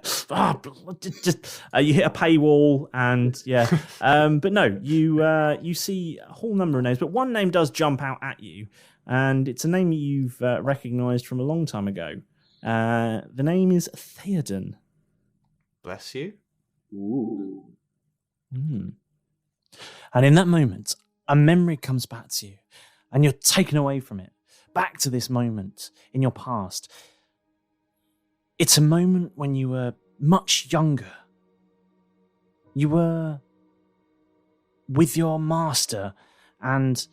Speaker 1: you hit a paywall, and yeah, but no, you see a whole number of names, but one name does jump out at you, and it's a name you've recognised from a long time ago. The name is Theoden.
Speaker 9: Bless you.
Speaker 3: Ooh.
Speaker 1: Mm. And in that moment, a memory comes back to you, and you're taken away from it, back to this moment in your past. It's a moment when you were much younger. You were with your master, and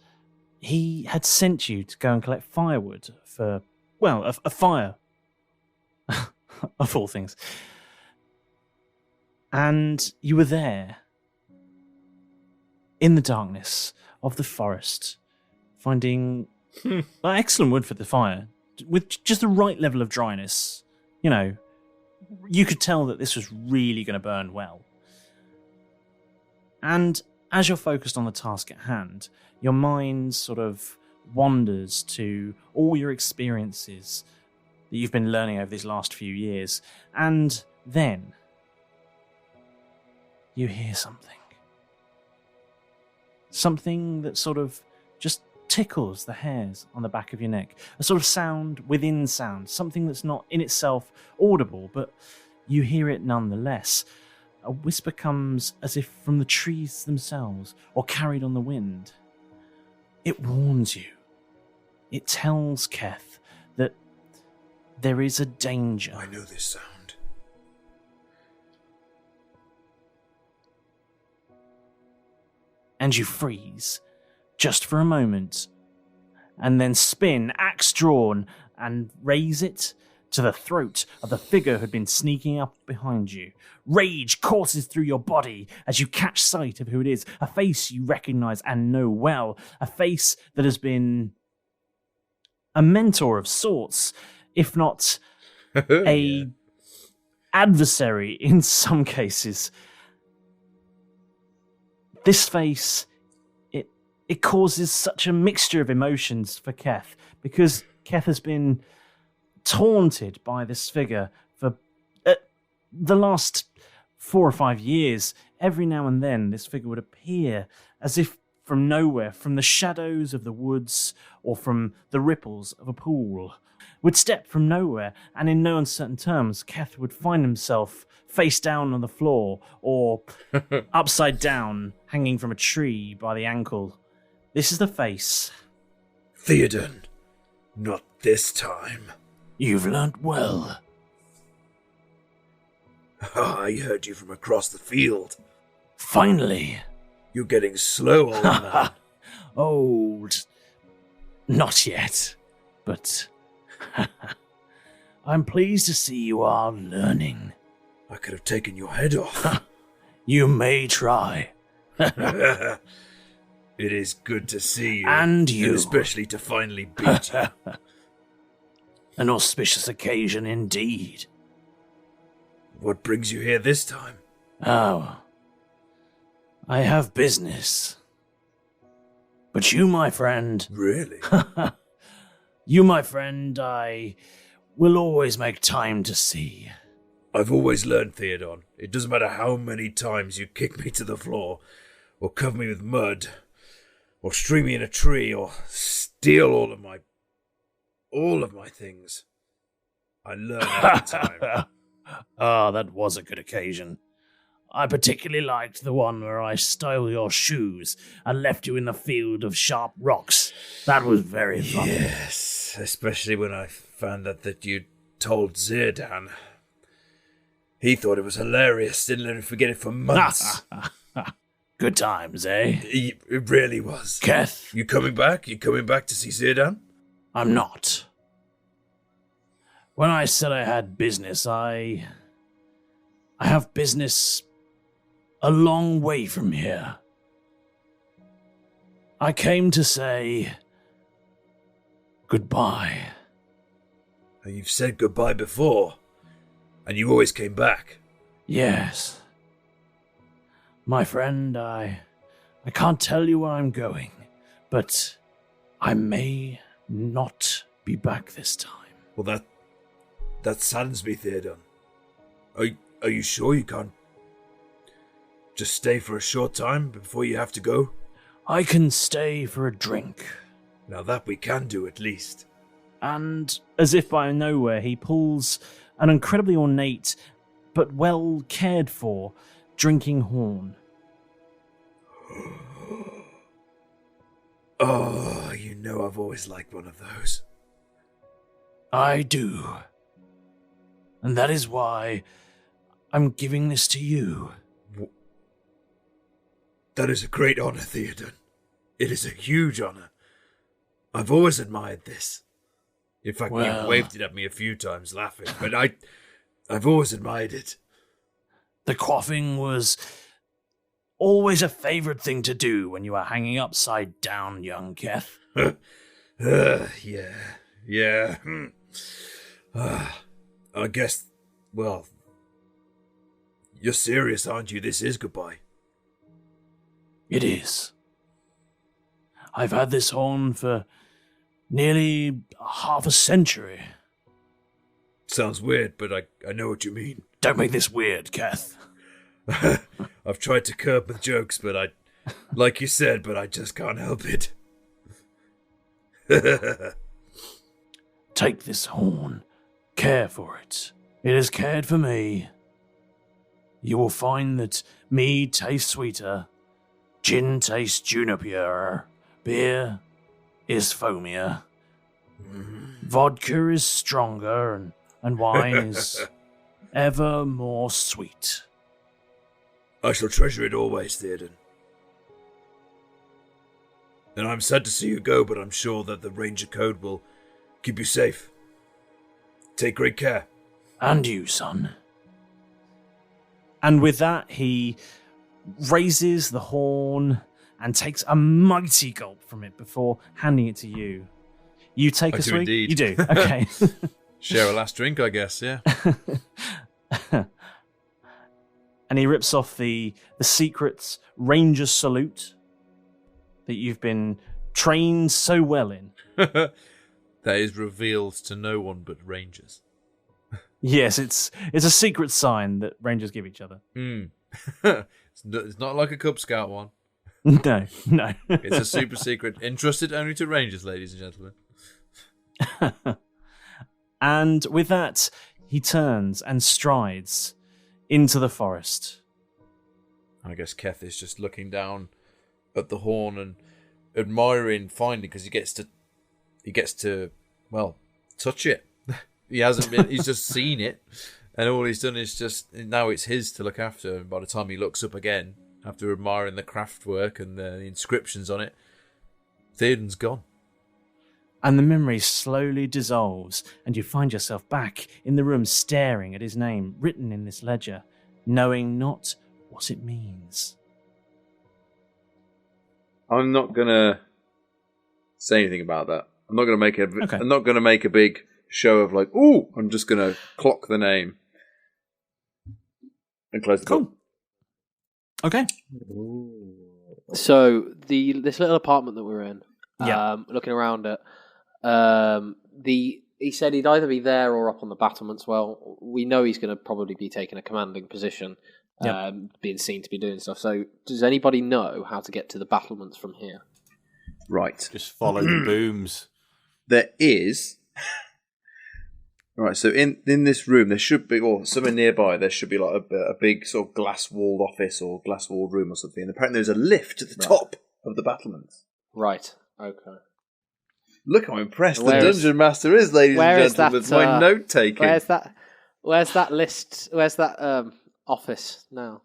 Speaker 1: he had sent you to go and collect firewood for, well, a fire, of all things. And you were there, in the darkness of the forest, finding excellent wood for the fire, with just the right level of dryness. You know, you could tell that this was really going to burn well. And as you're focused on the task at hand, your mind sort of wanders to all your experiences that you've been learning over these last few years. And then you hear something. Something that sort of just tickles the hairs on the back of your neck. A sort of sound within sound, something that's not in itself audible, but you hear it nonetheless. A whisper comes as if from the trees themselves, or carried on the wind. It warns you. It tells Keth that there is a danger.
Speaker 4: I know this sound.
Speaker 1: And you freeze, just for a moment, and then spin, axe drawn, and raise it to the throat of the figure who had been sneaking up behind you. Rage courses through your body as you catch sight of who it is, a face you recognize and know well, a face that has been a mentor of sorts, if not a adversary in some cases. This face, it causes such a mixture of emotions for Keth, because Keth has been taunted by this figure for the last 4 or 5 years. Every now and then, this figure would appear as if from nowhere, from the shadows of the woods or from the ripples of a pool. Would step from nowhere, and in no uncertain terms, Keth would find himself face down on the floor or upside down, hanging from a tree by the ankle. This is the face.
Speaker 4: Theoden, not this time.
Speaker 1: You've learnt well.
Speaker 4: I heard you from across the field.
Speaker 1: Finally.
Speaker 4: You're getting slow, old man.
Speaker 1: Old. Not yet, but I'm pleased to see you are learning.
Speaker 4: I could have taken your head off.
Speaker 1: You may try.
Speaker 4: It is good to see you.
Speaker 1: And you.
Speaker 4: especially to finally beat you.
Speaker 1: An auspicious occasion indeed.
Speaker 4: What brings you here this time?
Speaker 1: Oh. I have business. But you, my friend...
Speaker 4: Really?
Speaker 1: You, my friend, I will always make time to see.
Speaker 4: I've always learned, Theodon. It doesn't matter how many times you kick me to the floor, or cover me with mud, or string me in a tree, or steal all of my things. I learn every time.
Speaker 1: Ah, that was a good occasion. I particularly liked the one where I stole your shoes and left you in the field of sharp rocks. That was very fun.
Speaker 4: Yes, especially when I found out that you'd told Zirdan. He thought it was hilarious, didn't let me forget it for months.
Speaker 1: Good times, eh?
Speaker 4: It really was.
Speaker 1: Keth?
Speaker 4: You coming back? You coming back to see Zirdan?
Speaker 1: I'm not. When I said I had business, I have business a long way from here. I came to say goodbye.
Speaker 4: You've said goodbye before, and you always came back.
Speaker 1: Yes. My friend, I can't tell you where I'm going, but I may not be back this time.
Speaker 4: Well, that saddens me, Theodon. Are you sure you can't just stay for a short time before you have to go?
Speaker 1: I can stay for a drink.
Speaker 4: Now that we can do, at least.
Speaker 1: And, as if by nowhere, he pulls an incredibly ornate, but well cared for, drinking horn.
Speaker 4: Oh, you know I've always liked one of those.
Speaker 1: I do. And that is why I'm giving this to you.
Speaker 4: That is a great honor, Theodon. It is a huge honor. I've always admired this. In fact, you've waved it at me a few times, laughing, but I've always admired it.
Speaker 1: The quaffing was always a favourite thing to do when you were hanging upside down, young Keth.
Speaker 4: Yeah. I guess, well, you're serious, aren't you? This is goodbye.
Speaker 1: It is. I've had this horn for nearly half a century.
Speaker 4: Sounds weird, but I know what you mean.
Speaker 1: Don't make this weird, Keth.
Speaker 4: I've tried to curb with jokes, but like you said, but I just can't help it.
Speaker 1: Take this horn. Care for it. It has cared for me. You will find that mead tastes sweeter, gin tastes juniper, beer is foamier, vodka is stronger, and wine is ever more sweet.
Speaker 4: I shall treasure it always, Theodon. And I'm sad to see you go, but I'm sure that the Ranger Code will keep you safe. Take great care.
Speaker 1: And you, son. And with that, he raises the horn and takes a mighty gulp from it before handing it to you. You take
Speaker 3: I
Speaker 1: a
Speaker 3: do
Speaker 1: swig?
Speaker 3: indeed.
Speaker 1: You do, okay.
Speaker 3: Share a last drink, I guess, yeah.
Speaker 1: And he rips off the secret Ranger salute that you've been trained so well in.
Speaker 3: That is revealed to no one but Rangers.
Speaker 1: Yes, it's a secret sign that Rangers give each other.
Speaker 3: It's not like a Cub Scout one.
Speaker 1: No.
Speaker 3: It's a super secret, entrusted only to Rangers, ladies and gentlemen.
Speaker 1: And with that, he turns and strides into the forest.
Speaker 3: I guess Keth is just looking down at the horn and admiring finally, because he gets to well, touch it. He hasn't been, he's just seen it, and all he's done is just, now it's his to look after. And by the time he looks up again, after admiring the craftwork and the inscriptions on it, Theoden's gone.
Speaker 1: And the memory slowly dissolves, and you find yourself back in the room staring at his name written in this ledger, knowing not what it means.
Speaker 3: I'm not gonna say anything about that. I'm not gonna make a.
Speaker 1: Okay.
Speaker 3: I'm not gonna make a big show of like, ooh. I'm just gonna clock the name and close the book.
Speaker 1: Okay.
Speaker 7: So this little apartment that we're in,
Speaker 1: Yeah.
Speaker 7: looking around it, he said he'd either be there or up on the battlements. Well, we know he's going to probably be taking a commanding position, being seen to be doing stuff. So, does anybody know how to get to the battlements from here?
Speaker 3: Right.
Speaker 9: Just follow the booms.
Speaker 3: There is. Right, so in this room, there should be, or somewhere nearby, there should be like a big sort of glass-walled office or glass-walled room or something. And apparently there's a lift at the top of the battlements.
Speaker 7: Right, okay.
Speaker 3: Look how impressed the Dungeon Master is, ladies and gentlemen, with my note-taking.
Speaker 7: Where's that list? Where's that office now?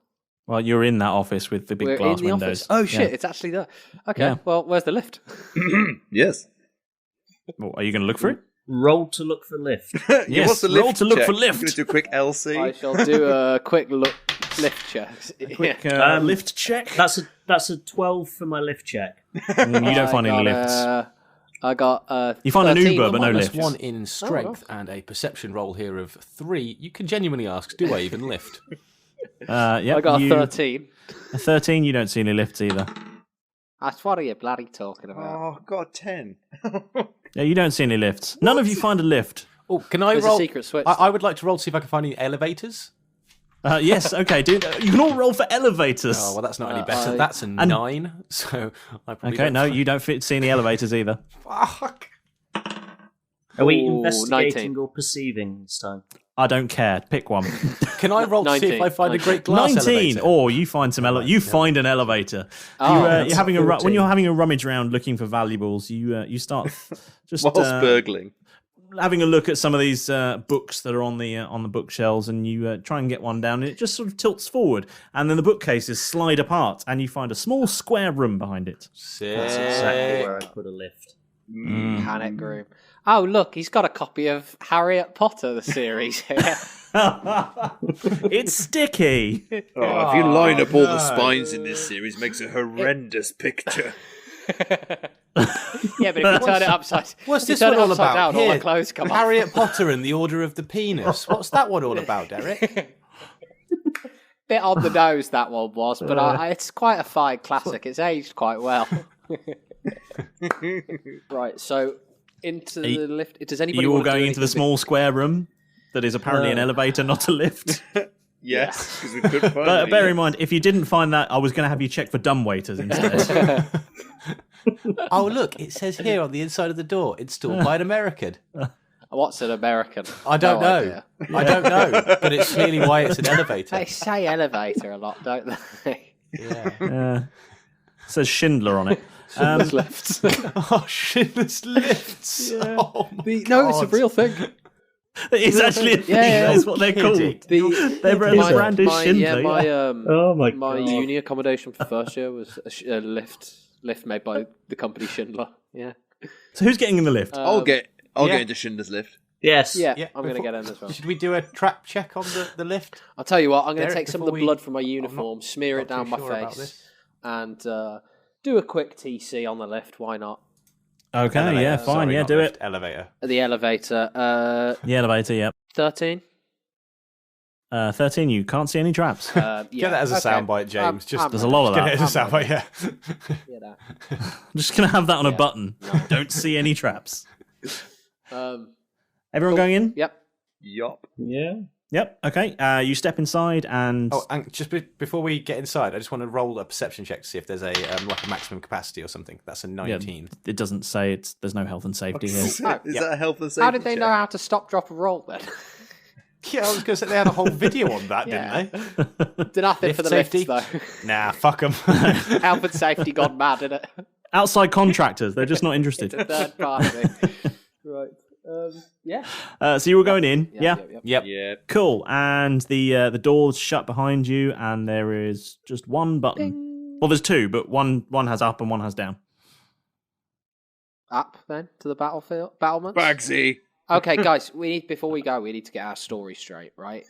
Speaker 1: Well, you're in that office with the big glass windows.
Speaker 7: Office. Oh, shit, it's actually there. Okay, well, where's the lift?
Speaker 3: Yes.
Speaker 1: Well, are you going to look for it?
Speaker 5: Roll to look for lift.
Speaker 1: Yes, roll to look for lift.
Speaker 3: I'm going to do a quick LC.
Speaker 7: I shall do a quick lift check.
Speaker 1: Quick lift check.
Speaker 5: That's a 12 for my lift check.
Speaker 1: You don't find any lifts.
Speaker 7: I got
Speaker 1: you find
Speaker 7: 13.
Speaker 1: an Uber, but no
Speaker 9: Minus
Speaker 1: lifts.
Speaker 9: 1 in strength and a perception roll here of 3. You can genuinely ask, do I even lift?
Speaker 7: I got a 13.
Speaker 1: A 13, you don't see any lifts either.
Speaker 7: That's what are you bloody talking about?
Speaker 3: Oh, God, 10.
Speaker 1: Yeah, you don't see any lifts. None of you find a lift.
Speaker 9: Oh, can I
Speaker 7: There's
Speaker 9: roll?
Speaker 7: a secret switch.
Speaker 9: I would like to roll to see if I can find any elevators.
Speaker 1: Yes, okay, dude. You can all roll for elevators.
Speaker 9: Oh, well, that's not any better. That's a 9, so I probably
Speaker 1: Okay, no, you don't see any elevators either.
Speaker 9: Fuck.
Speaker 5: Are we
Speaker 7: Ooh,
Speaker 5: investigating
Speaker 7: 19.
Speaker 5: or perceiving this time?
Speaker 1: I don't care. Pick one.
Speaker 9: Can I roll to see if I find a great glass
Speaker 1: 19.
Speaker 9: elevator?
Speaker 1: Or you find some you find an elevator. You're having when you're having a rummage round looking for valuables. You start just
Speaker 3: Whilst burgling,
Speaker 1: having a look at some of these books that are on the bookshelves, and you try and get one down, and it just sort of tilts forward, and then the bookcases slide apart, and you find a small square room behind it.
Speaker 5: That's exactly where I put a lift.
Speaker 7: Panic room. Oh, look, he's got a copy of Harriet Potter, the series here.
Speaker 1: It's sticky.
Speaker 3: Oh, if you line up all the spines in this series, it makes a horrendous picture.
Speaker 7: Yeah, but if you turn it upside,
Speaker 9: What's this
Speaker 7: turn
Speaker 9: one
Speaker 7: it
Speaker 9: all
Speaker 7: upside
Speaker 9: about?
Speaker 7: down, all
Speaker 9: Here,
Speaker 7: the clothes come off.
Speaker 9: Harriet Potter and the Order of the Penis. What's that one all about, Derek?
Speaker 7: Bit on the nose that one was, but it's quite a fine classic. It's aged quite well. Right, so into the lift. Does anybody?
Speaker 1: You all
Speaker 7: want to do
Speaker 1: going into the
Speaker 7: anything
Speaker 1: small square room that is apparently an elevator, not a lift.
Speaker 3: Yes, because we couldn't find
Speaker 1: But
Speaker 3: any.
Speaker 1: bear in mind, if you didn't find that, I was going to have you check for dumbwaiters instead.
Speaker 9: Oh, look, it says here on the inside of the door, installed by an American.
Speaker 7: What's an American?
Speaker 9: I don't know.
Speaker 7: idea.
Speaker 9: I don't know, but it's clearly why it's an elevator.
Speaker 7: They say elevator a lot, don't they?
Speaker 9: Yeah.
Speaker 1: It says Schindler on it.
Speaker 7: Schindler's lifts.
Speaker 9: Oh, Schindler's lifts.
Speaker 7: Yeah.
Speaker 9: Oh, my
Speaker 7: No, it's a
Speaker 9: God.
Speaker 7: real thing.
Speaker 1: It is actually a thing.
Speaker 7: Yeah.
Speaker 1: That's what they're called. They're branded Schindler.
Speaker 7: My uni accommodation for first year was a lift made by the company Schindler. Yeah.
Speaker 1: So who's getting in the lift?
Speaker 3: I'll get into Schindler's lift.
Speaker 5: Yes.
Speaker 7: Yeah,
Speaker 9: Yeah,
Speaker 7: I'm going to
Speaker 9: before-
Speaker 7: get in as well.
Speaker 9: Should we do a trap check on the lift?
Speaker 7: I'll tell you what, I'm going to
Speaker 9: Derek,
Speaker 7: take some of the
Speaker 9: before we-
Speaker 7: blood from my
Speaker 9: I'm
Speaker 7: uniform, smear it
Speaker 9: not
Speaker 7: down
Speaker 9: too
Speaker 7: my
Speaker 9: sure about
Speaker 7: face,
Speaker 9: this.
Speaker 7: and do a quick TC on the lift. Why not?
Speaker 1: Okay,
Speaker 9: Elevator.
Speaker 1: yeah, fine,
Speaker 9: Sorry,
Speaker 1: yeah,
Speaker 9: not
Speaker 1: do
Speaker 9: lift,
Speaker 1: it.
Speaker 9: Elevator.
Speaker 7: The elevator.
Speaker 1: The elevator, yeah.
Speaker 7: 13.
Speaker 1: 13, you can't see any traps.
Speaker 7: Yeah.
Speaker 9: Get that as a
Speaker 7: okay.
Speaker 9: soundbite, James. Just
Speaker 1: There's a lot of
Speaker 9: get
Speaker 1: that.
Speaker 9: it as a soundbite, yeah.
Speaker 7: Yeah,
Speaker 1: I'm just going to have that on a button. Don't see any traps. Everyone going in?
Speaker 7: Yep.
Speaker 3: Yup.
Speaker 5: Yeah.
Speaker 1: Yep, okay. You step inside and...
Speaker 9: Oh, and just before we get inside, I just want to roll a perception check to see if there's a like a maximum capacity or something. That's a 19.
Speaker 1: It doesn't say there's no health and safety here.
Speaker 3: Is that a health and safety
Speaker 7: How did they
Speaker 3: check?
Speaker 7: know how to stop, drop, and roll then?
Speaker 9: Yeah, I was going to say they had a whole video on that,
Speaker 7: Yeah.
Speaker 9: didn't they?
Speaker 7: Did nothing for the
Speaker 9: safety?
Speaker 7: lifts though.
Speaker 9: Nah, fuck them.
Speaker 7: Health and safety gone mad, didn't it?
Speaker 1: Outside contractors, they're just not interested.
Speaker 7: It's a third party. Right. Yeah.
Speaker 1: So you were going in, yeah?
Speaker 9: Yep.
Speaker 3: Yeah.
Speaker 1: Cool. And the door's shut behind you, and there is just one button. Well, there's two, but one has up and one has down.
Speaker 7: Up then to the battlements.
Speaker 3: Bagsy.
Speaker 7: Okay, guys, before we go, we need to get our story straight, right?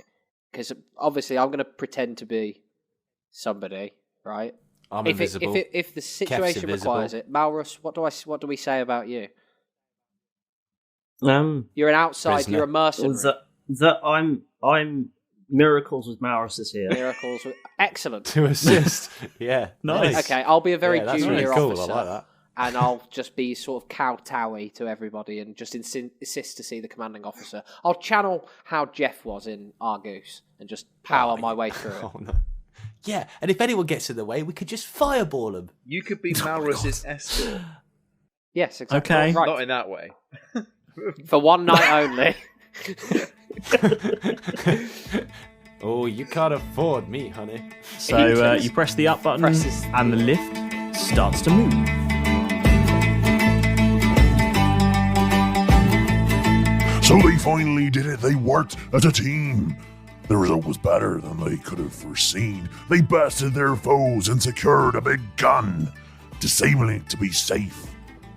Speaker 7: Because obviously, I'm going to pretend to be somebody, right?
Speaker 9: I'm
Speaker 7: if
Speaker 9: invisible.
Speaker 7: If the situation requires it, Malrus, what do we say about you? You're an outside.
Speaker 5: Prisoner.
Speaker 7: You're a mercenary.
Speaker 5: That I'm Miracles with Malrus is here.
Speaker 6: Miracles with... Excellent.
Speaker 9: To assist. Yeah.
Speaker 1: Nice.
Speaker 6: Okay, I'll be a very
Speaker 9: that's
Speaker 6: junior
Speaker 9: really cool.
Speaker 6: officer.
Speaker 9: I like that.
Speaker 6: And I'll just be sort of kowtowy to everybody and just insist to see the commanding officer. I'll channel how Jeff was in Argus and just power my way through it.
Speaker 9: Oh, no. Yeah, and if anyone gets in the way, we could just fireball them.
Speaker 8: You could be Malrus's escort.
Speaker 6: Yes, exactly.
Speaker 1: Okay.
Speaker 6: Right.
Speaker 8: Not in that way.
Speaker 6: For one night only.
Speaker 9: Oh, you can't afford me, honey.
Speaker 1: So you press the up button
Speaker 6: Presses
Speaker 1: and the lift starts to move.
Speaker 10: So they finally did it. They worked as a team. The result was better than they could have foreseen. They bested their foes and secured a big gun, disabling it to be safe.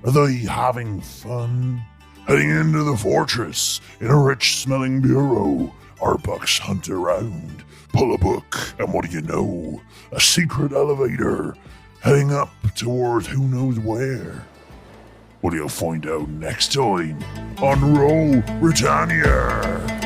Speaker 10: Are they having fun? Heading into the fortress in a rich-smelling bureau, our bucks hunt around, pull a book, and what do you know? A secret elevator heading up towards who knows where. Well, you'll find out next time on Roll Britannia.